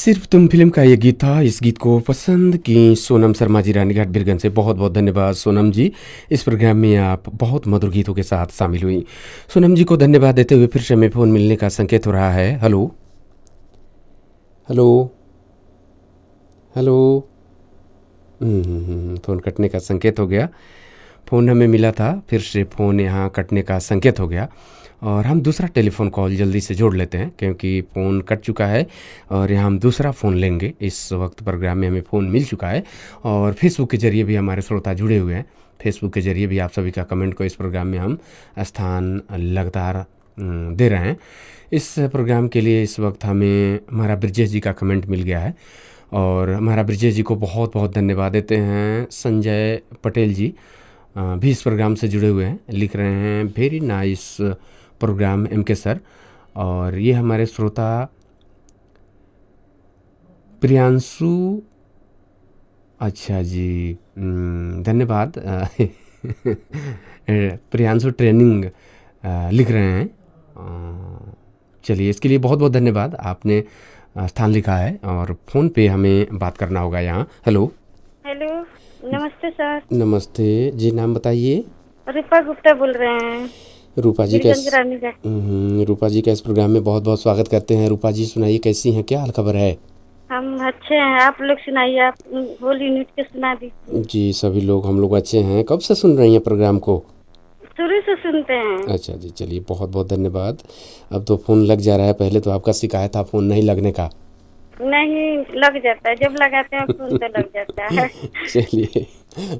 सिर्फ तुम फिल्म का ये गीत था। इस गीत को पसंद की सोनम शर्मा जी, रानीघाट बिरगंज से। बहुत बहुत धन्यवाद सोनम जी, इस प्रोग्राम में आप बहुत मधुर गीतों के साथ शामिल हुई। सोनम जी को धन्यवाद देते हुए फिर से हमें फ़ोन मिलने का संकेत हो रहा है। Hello hello hello. फ़ोन कटने का संकेत हो गया। फ़ोन हमें मिला था, फिर से फ़ोन यहाँ कटने का संकेत हो गया और हम दूसरा टेलीफोन कॉल जल्दी से जोड़ लेते हैं क्योंकि फ़ोन कट चुका है और यहाँ हम दूसरा फ़ोन लेंगे। इस वक्त प्रोग्राम में हमें फ़ोन मिल चुका है और फेसबुक के ज़रिए भी हमारे श्रोता जुड़े हुए हैं। फेसबुक के ज़रिए भी आप सभी का कमेंट को इस प्रोग्राम में हम स्थान लगातार दे रहे हैं। इस प्रोग्राम के लिए इस वक्त हमें हमारा ब्रिजेश जी का कमेंट मिल गया है और हमारा ब्रिजेश जी को बहुत बहुत धन्यवाद देते हैं। संजय पटेल जी भी इस प्रोग्राम से जुड़े हुए हैं, लिख रहे हैं very nice program MK sir. और ये हमारे श्रोता प्रियांशु, अच्छा जी धन्यवाद प्रियांशु ट्रेनिंग लिख रहे हैं। चलिए इसके लिए बहुत बहुत धन्यवाद, आपने स्थान लिखा है और फ़ोन पे हमें बात करना होगा यहाँ। हेलो हेलो, नमस्ते सर। नमस्ते जी, नाम बताइए। रूपा गुप्ता बोल रहे हैं। रूपा जी रूपा जी का इस प्रोग्राम में बहुत बहुत स्वागत करते हैं। रूपा जी सुनाइए, कैसी हैं, क्या हाल खबर है? हम अच्छे हैं, आप लोग सुनाइए, आप होल यूनिट के सुना दीजिए। जी सभी लोग, हम लोग अच्छे हैं। कब से सुन रही हैं प्रोग्राम को? शुरू से सुनते हैं। अच्छा जी, चलिए बहुत बहुत धन्यवाद। अब तो फ़ोन लग जा रहा है, पहले तो आपका शिकायत था फ़ोन नहीं लगने का। नहीं लग जाता है, जब लगाते हैं फोन तो लग जाता है। चलिए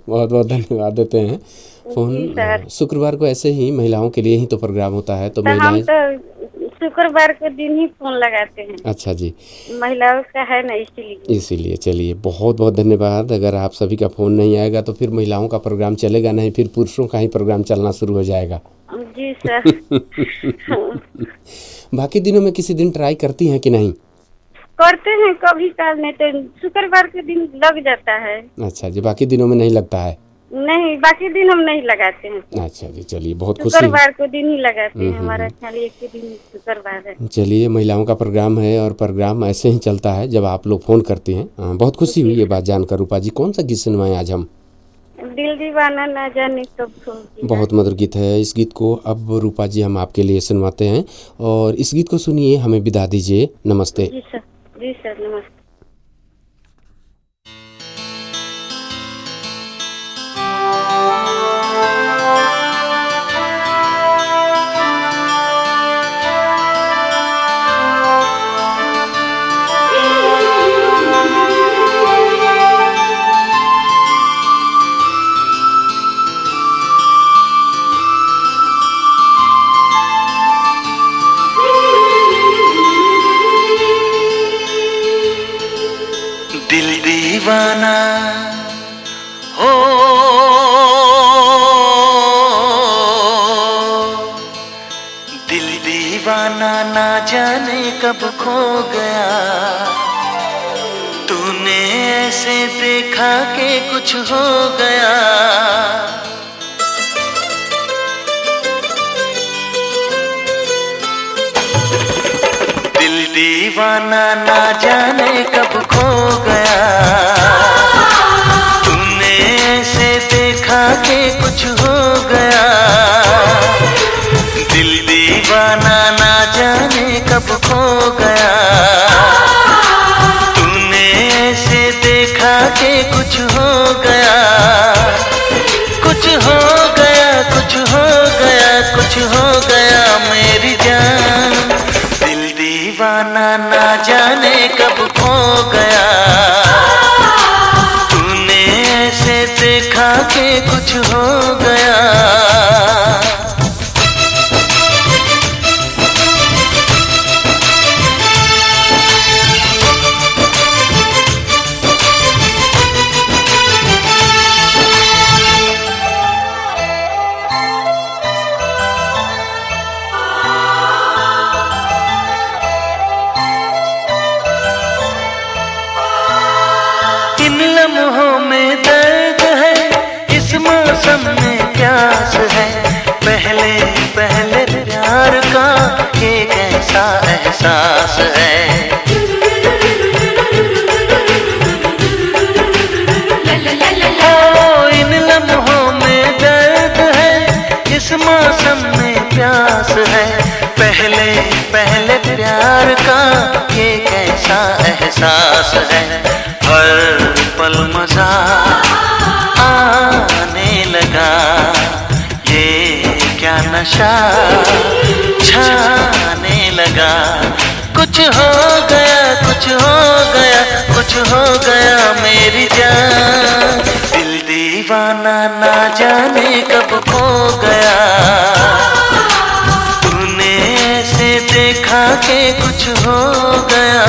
बहुत बहुत धन्यवाद देते हैं। फ़ोन शुक्रवार को ऐसे ही महिलाओं के लिए ही तो प्रोग्राम होता है, तो हम तो शुक्रवार के दिन ही फोन लगाते हैं। अच्छा जी, महिलाओं का है ना, इसीलिए। चलिए बहुत बहुत धन्यवाद। अगर आप सभी का फ़ोन नहीं आएगा तो फिर महिलाओं का प्रोग्राम चलेगा नहीं, फिर पुरुषों का ही प्रोग्राम चलना शुरू हो जाएगा। जी सर। बाकी दिनों में किसी दिन ट्राई करती हैं कि नहीं? करते हैं कभी काल, नहीं तो शुक्रवार के दिन लग जाता है। अच्छा जी, बाकी दिनों में नहीं लगता है? नहीं, बाकी दिन हम नहीं लगाते हैं। अच्छा जी, चलिए बहुत खुशी। शुक्रवार को दिन ही लगाते हैं, हमारा खाली एक ही दिन शुक्रवार है। चलिए, महिलाओं का प्रोग्राम है और प्रोग्राम ऐसे ही चलता है जब आप लोग फ़ोन करते हैं। बहुत खुशी हुई ये बात जानकर। रूपा जी, कौन सा गीत सुनवाएं आज हम? दिल दीवाना ना जाने कब खो गया। बहुत मधुर गीत है। इस गीत को अब रूपा जी हम आपके लिए सुनवाते हैं और इस गीत को सुनिए, हमें विदा दीजिए। नमस्ते। जी सर, जी सर, नमस्ते। दिल दीवाना हो, दिल दीवाना ना जाने कब खो गया। तूने ऐसे देखा कि कुछ हो गया। दिल दीवाना ना जाने कब खो गया। तूने ऐसे देखा कि कुछ हो गया। दिल दीवाना ना जाने कब खो गया। तूने ऐसे देखा कि कुछ हो गया। कुछ हो गया, कुछ हो गया, कुछ हो गया मेरी जान। दीवाना ना जाने कब खो गया। तूने ऐसे देखा कि कुछ हो गया। लम्हों में दर्द है, इस मौसम में प्यास है। पहले पहले प्यार का एक ऐसा एहसास है। कसम में प्यास है, पहले पहले प्यार का ये कैसा एहसास है। हर पल मजा आने लगा, ये क्या नशा छाने लगा। कुछ हो गया, कुछ हो गया, कुछ हो गया मेरी जान। दिल दीवाना ना जाने कब खो गया, तूने ऐसे देखा कि कुछ हो गया।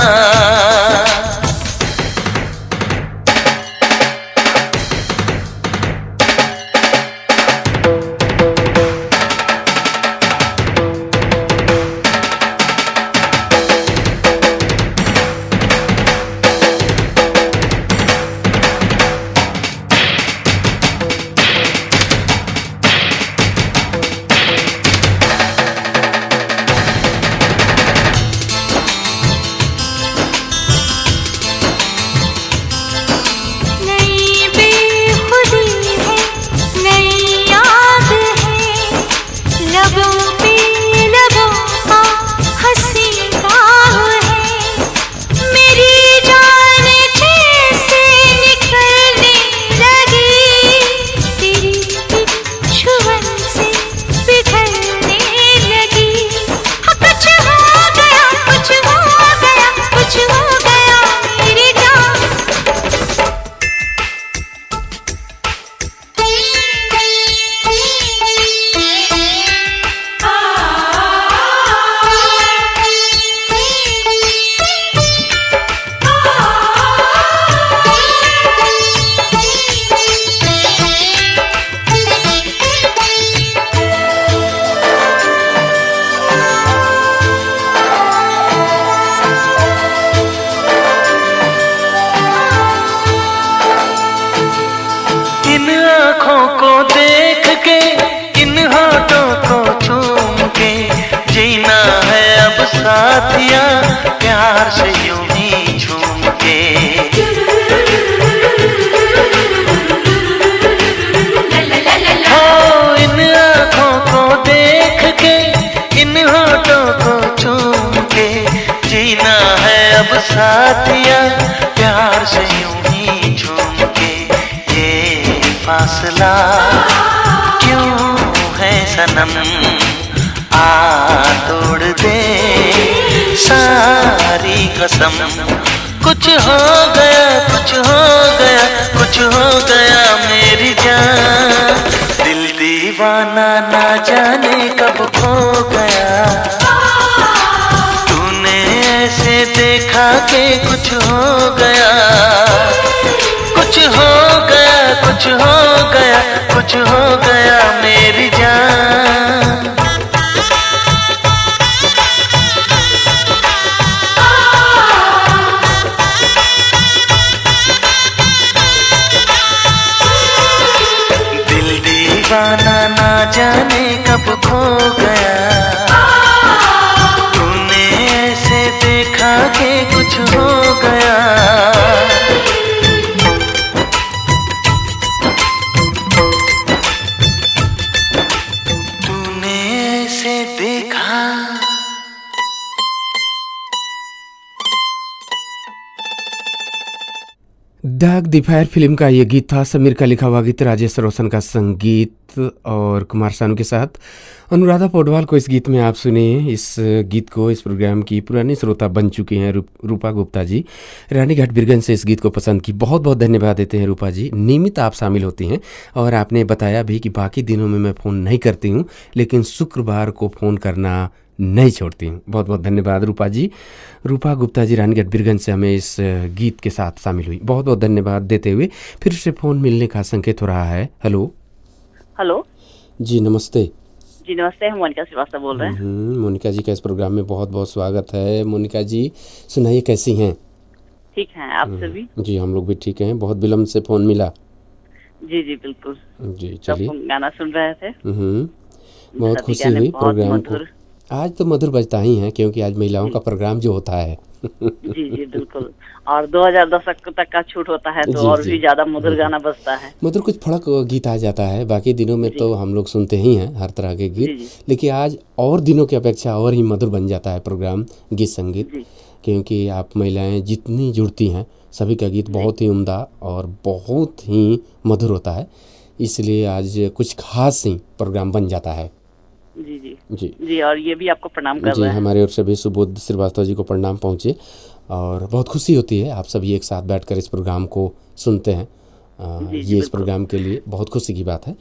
साथिया प्यार से यूं ही झूम के। हो इन आँखों को देख के, इन होठों को चूम के, जीना है अब साथिया प्यार से यूं ही झूम के। ये फासला क्यों है सनम, आ तोड़ दे सारी कसम। कुछ हो गया, कुछ हो गया, कुछ हो गया मेरी जान। दिल दीवाना ना जाने कब खो गया, तूने ऐसे देखा कि कुछ हो गया। कुछ हो गया, कुछ हो गया, कुछ हो गया मेरी जान। दीवाना ना जाने कब खो गया, तूने ऐसे देखा कि कुछ हो गया। तूने ऐसे देखा। दाग दी फायर फिल्म का ये गीत था। समीर का लिखा हुआ गीत, राजेश रोशन का संगीत और कुमार सानू के साथ अनुराधा पौडवाल को इस गीत में आप सुने। इस गीत को इस प्रोग्राम की पुरानी श्रोता बन चुकी हैं रूपा गुप्ता जी, रानीघाट बिरगंज से इस गीत को पसंद की। बहुत बहुत धन्यवाद देते हैं रूपा जी। नियमित आप शामिल होती हैं और आपने बताया भी कि बाकी दिनों में मैं फ़ोन नहीं करती हूँ, लेकिन शुक्रवार को फ़ोन करना नहीं छोड़ती हूँ। बहुत बहुत धन्यवाद रूपा जी। रूपा गुप्ता जी रानीगढ़ बिरगंज से हमें इस गीत के साथ शामिल हुई। बहुत बहुत धन्यवाद देते हुए फिर से फ़ोन मिलने का संकेत हो रहा है। हेलो हेलो जी, नमस्ते। जी नमस्ते, हम मोनिका श्रीवास्तव बोल रहे हैं। मोनिका जी का इस प्रोग्राम में बहुत बहुत स्वागत है। मोनिका जी सुनाइए, कैसी हैं? ठीक हैं, आप सभी? जी हम लोग भी ठीक हैं। बहुत विलम्ब से फ़ोन मिला। जी जी बिल्कुल जी, चलिए। गाना सुन रहे थे। बहुत खुशी हुई प्रोग्राम को। आज तो मधुर बजता ही है, क्योंकि आज महिलाओं का प्रोग्राम जो होता है जी जी बिल्कुल। और 2010 तक का छूट होता है तो जी, और जी। भी ज्यादा मधुर गाना बजता है। मतलब कुछ फड़क गीत आ जाता है, बाकी दिनों में जी। तो हम लोग सुनते ही हैं हर तरह के जी गीत, जी लेकिन आज और दिनों की अपेक्षा और ही मधुर बन जाता है प्रोग्राम गीत संगीत, जी क्योंकि आप महिलाएं जितनी जुड़ती हैं सभी का गीत जी बहुत ही उम्दा और बहुत ही मधुर होता है, इसलिए आज कुछ खास ही प्रोग्राम बन जाता है। जी जी जी जी। और ये भी आपको प्रणाम कर जी, रहे हैं। हमारे ओर से भी सुबोध श्रीवास्तव जी को प्रणाम पहुँचे और बहुत खुशी होती है आप सभी एक साथ बैठकर इस प्रोग्राम को सुनते हैं। जी जी ये इस बिल्कुल। प्रोग्राम के लिए बहुत खुशी की बात है।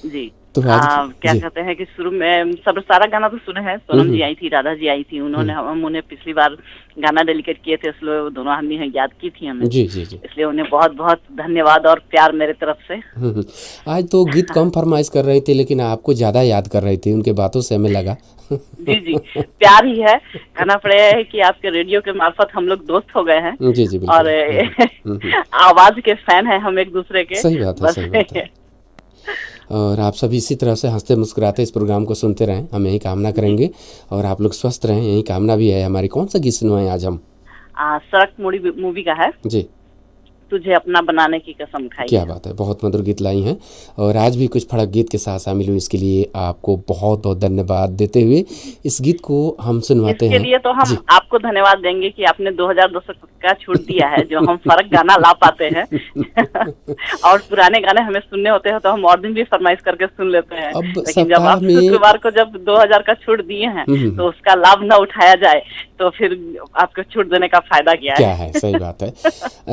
जी। तो आज क्या जी कहते हैं कि शुरू में सब सारा गाना तो सुने हैं, सोनम जी आई थी, राधा जी आई थी, उन्होंने हम उन्हें पिछली बार गाना डेलिकेट किए थे, इसलिए वो दोनों आदमी याद की थी हमें, जी जी जी। इसलिए उन्हें बहुत बहुत धन्यवाद और प्यार मेरे तरफ से। हम्म। आज तो गीत कम फरमाइश कर रही थी लेकिन आपको ज़्यादा याद कर रही थी, उनके बातों से हमें लगा। जी जी प्यार ही है, कहना पड़ेगा कि आपके रेडियो के मार्फत हम लोग दोस्त हो गए हैं जी जी और बिल्कुल। आवाज के फैन हैं हम एक दूसरे के। सही बात है, सही बात है। और आप सभी इसी तरह से हंसते मुस्कुराते इस प्रोग्राम को सुनते रहें, हम यही कामना करेंगे और आप लोग स्वस्थ रहें, यही कामना भी है हमारी। कौन सा गीत सुनवाएं आज हम? सड़क मूवी का है, जी, तुझे अपना बनाने की कसम खाई। क्या बात है, बहुत मधुर गीत लाई हैं और आज भी कुछ फड़क गीत के साथ शामिल हुई, इसके लिए आपको बहुत बहुत धन्यवाद देते हुए इस गीत को हम सुनवाते इसके हैं। लिए तो हम जी। आपको धन्यवाद देंगे कि आपने 2010 का छूट दिया है, जो हम फर्क गाना ला पाते हैं। और पुराने गाने हमें सुनने होते हैं तो हम और दिन भी फरमाइश करके सुन लेते हैं, अब लेकिन जब सप्ताह आप में शुक्रवार को जब 2000 का छूट दिए हैं तो उसका लाभ न उठाया जाए तो फिर आपको छूट देने का फायदा क्या है? सही बात है।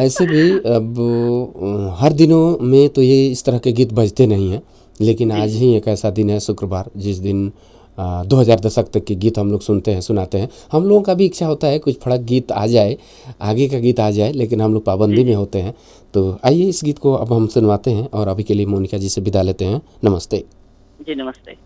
ऐसे भी अब हर दिनों में तो ये इस तरह के गीत बजते नहीं हैं, लेकिन आज ही एक ऐसा दिन है शुक्रवार जिस दिन 2000 दशक तक के गीत हम लोग सुनते हैं, सुनाते हैं। हम लोगों का भी इच्छा होता है कुछ फड़क गीत आ जाए, आगे का गीत आ जाए, लेकिन हम लोग पाबंदी में होते हैं। तो आइए इस गीत को अब हम सुनवाते हैं और अभी के लिए मोनिका जी से विदा लेते हैं। नमस्ते जी नमस्ते।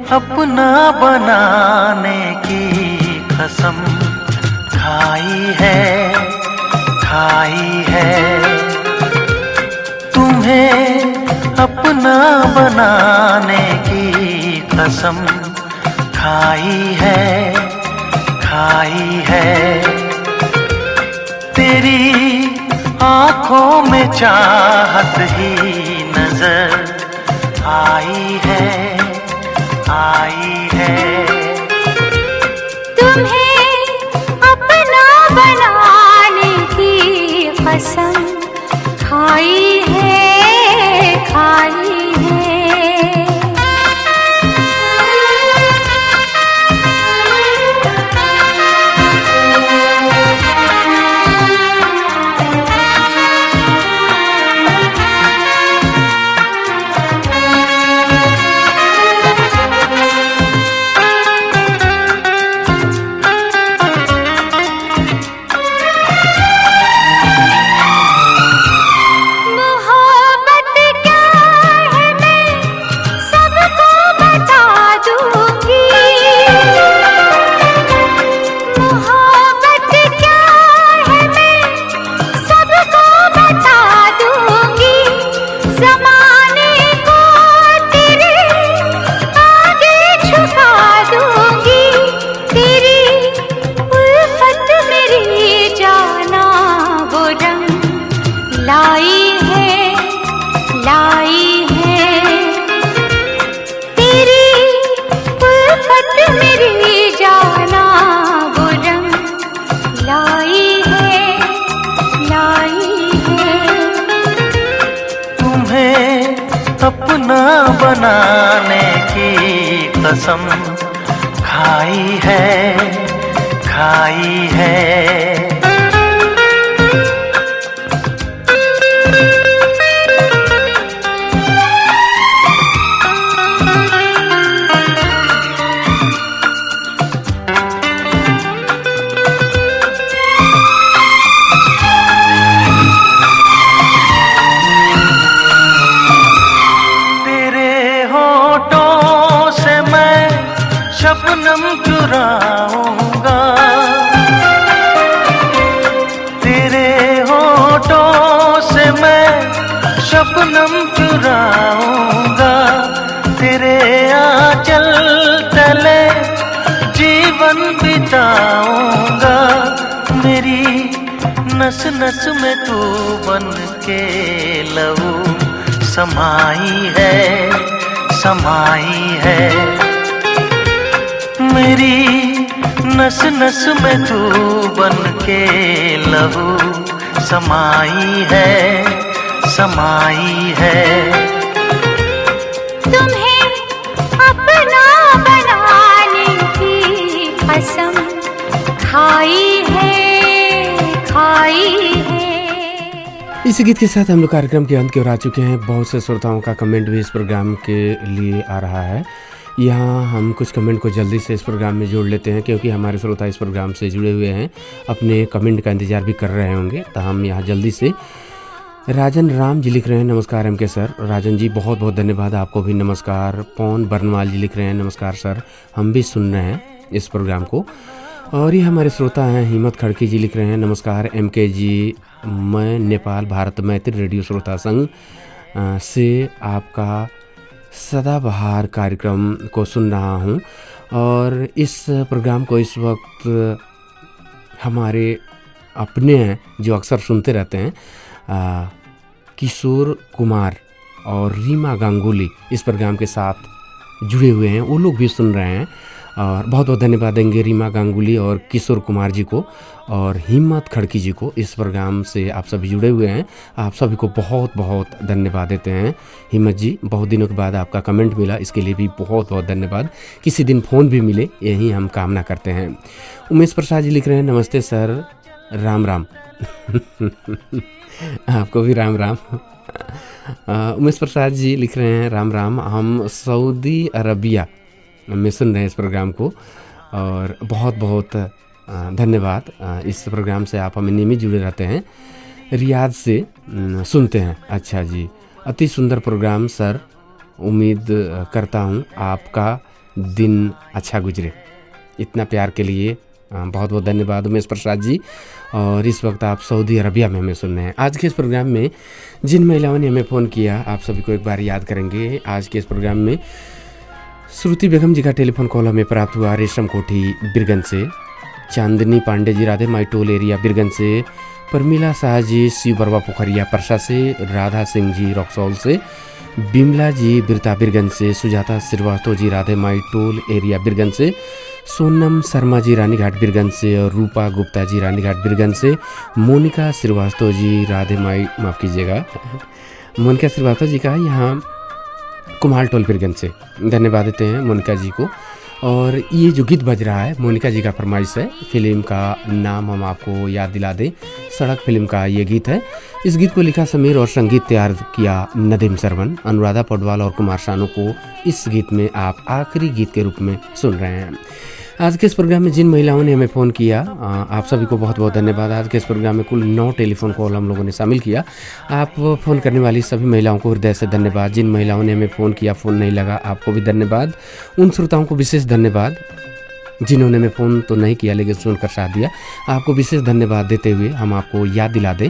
अपना बनाने की कसम खाई है तुम्हें अपना बनाने की कसम खाई है तेरी आँखों में चाहत ही नजर आई है तुम्हें अपना बनाने की कसम खाई है अपना बनाने की कसम खाई है शबनम चुराऊंगा तेरे आंचल तले जीवन बिताऊंगा मेरी नस नस में तू बन के लहू समाई है मेरी नस नस में तू बन के लहू समाई है तुम्हें अपना बनाने की कसम खाई है। इस गीत के साथ हम लोग कार्यक्रम के अंत की ओर आ चुके हैं। बहुत से श्रोताओं का कमेंट भी इस प्रोग्राम के लिए आ रहा है। यहाँ हम कुछ कमेंट को जल्दी से इस प्रोग्राम में जोड़ लेते हैं, क्योंकि हमारे श्रोता इस प्रोग्राम से जुड़े हुए हैं, अपने कमेंट का इंतज़ार भी कर रहे होंगे। तो हम यहाँ जल्दी से राजन राम जी लिख रहे हैं, नमस्कार एम के सर। राजन जी बहुत बहुत धन्यवाद, आपको भी नमस्कार। पवन बरनवाल जी लिख रहे हैं, नमस्कार सर, हम भी सुन रहे हैं इस प्रोग्राम को। और ये हमारे श्रोता हैं हिम्मत खड़की जी लिख रहे हैं, नमस्कार एम के जी, मैं नेपाल भारत मैत्री रेडियो श्रोता संघ से आपका सदाबहार कार्यक्रम को सुन रहा हूँ, और इस प्रोग्राम को इस वक्त हमारे अपने हैं जो अक्सर सुनते रहते हैं, किशोर कुमार और रीमा गांगुली इस प्रोग्राम के साथ जुड़े हुए हैं, वो लोग भी सुन रहे हैं। और बहुत बहुत धन्यवाद देंगे रीमा गांगुली और किशोर कुमार जी को और हिम्मत खड़की जी को। इस प्रोग्राम से आप सभी जुड़े हुए हैं, आप सभी को बहुत बहुत धन्यवाद देते हैं। हिम्मत जी, बहुत दिनों के बाद आपका कमेंट मिला, इसके लिए भी बहुत बहुत धन्यवाद। किसी दिन फ़ोन भी मिले, यही हम कामना करते हैं। उमेश प्रसाद जी लिख रहे हैं, नमस्ते सर, राम राम। आपको भी राम राम। उमेश प्रसाद जी लिख रहे हैं, राम राम, हम सऊदी अरबिया में सुन रहे हैं इस प्रोग्राम को, और बहुत बहुत धन्यवाद। इस प्रोग्राम से आप हमें नियमित जुड़े रहते हैं, रियाद से सुनते हैं। अच्छा जी, अति सुंदर प्रोग्राम सर, उम्मीद करता हूँ आपका दिन अच्छा गुजरे। इतना प्यार के लिए बहुत बहुत धन्यवाद उमेश प्रसाद जी। और इस वक्त आप सऊदी अरबिया में हमें सुन रहे हैं। आज के इस प्रोग्राम में जिन महिलाओं ने हमें फ़ोन किया, आप सभी को एक बार याद करेंगे। आज के इस प्रोग्राम में श्रुति बेगम जी का टेलीफोन कॉल हमें प्राप्त हुआ रेशम कोठी बिरगंज से, चांदनी पांडे जी राधे माइटोल एरिया बिरगंज से, परमिला शाह जी शिव बरवा पोखरिया परसा से, राधा सिंह जी रॉक्सौल से, बिमला जी बिरता बिरगंज से, सुजाता श्रीवास्तव जी राधे माइटोल एरिया बिरगंज से, सोनम शर्मा जी रानीघाट बिरगंज से, और रूपा गुप्ता जी रानीघाट बिरगंज से, मोनिका श्रीवास्तव जी राधे माफ़ कीजिएगा, मोनिका श्रीवास्तव जी का यहाँ कुम्हाल टोल बिरगंज से। धन्यवाद देते हैं मोनिका जी को। और ये जो गीत बज रहा है मोनिका जी का फरमाइश है, फिल्म का नाम हम आपको याद दिला दें, सड़क फिल्म का ये गीत है। इस गीत को लिखा समीर और संगीत तैयार किया नदीम सरवन। अनुराधा पौडवाल और कुमार शानू को इस गीत में आप आखिरी गीत के रूप में सुन रहे हैं। आज के इस प्रोग्राम में जिन महिलाओं ने हमें फ़ोन किया, आप सभी को बहुत बहुत धन्यवाद। आज के इस प्रोग्राम में कुल 9 टेलीफोन कॉल हम लोगों ने शामिल किया। आप फ़ोन करने वाली सभी महिलाओं को हृदय से धन्यवाद। जिन महिलाओं ने हमें फ़ोन किया, फ़ोन नहीं लगा, आपको भी धन्यवाद। उन श्रोताओं को विशेष धन्यवाद जिन्होंने हमें फ़ोन तो नहीं किया लेकिन सुनकर साथ दिया, आपको विशेष धन्यवाद देते हुए हम आपको याद दिला दें,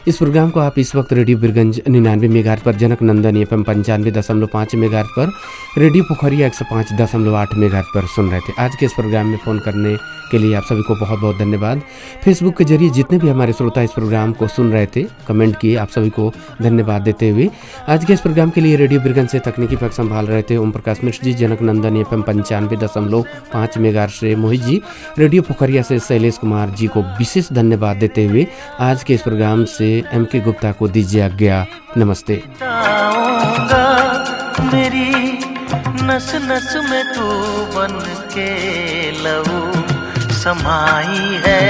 इस प्रोग्राम को आप इस वक्त रेडियो बिरगंज 99 मेगाहर्ट्ज़ पर, जनक नंदन FM 95.5 मेगाहर्ट्ज़ पर, रेडियो पोखरिया 105.8 मेगाहर्ट्ज़ पर सुन रहे थे। आज के इस प्रोग्राम में फ़ोन करने के लिए आप सभी को बहुत बहुत धन्यवाद। फेसबुक के जरिए जितने भी हमारे श्रोता इस प्रोग्राम को सुन रहे थे, कमेंट किए, आप सभी को धन्यवाद देते हुए आज के इस प्रोग्राम के लिए रेडियो बिरगंज से तकनीकी पक्ष संभाल रहे थे ओम प्रकाश मिश्र जी, जनक नंदन FM 95.5 मेगाहर्ट्ज़ से मोहित जी, रेडियो पोखरिया से शैलेश कुमार जी को विशेष धन्यवाद देते हुए आज के इस प्रोग्राम से MK गुप्ता को दीजिए आज्ञा। नमस्ते। मेरी नस नस में तू बन के लहू समाई है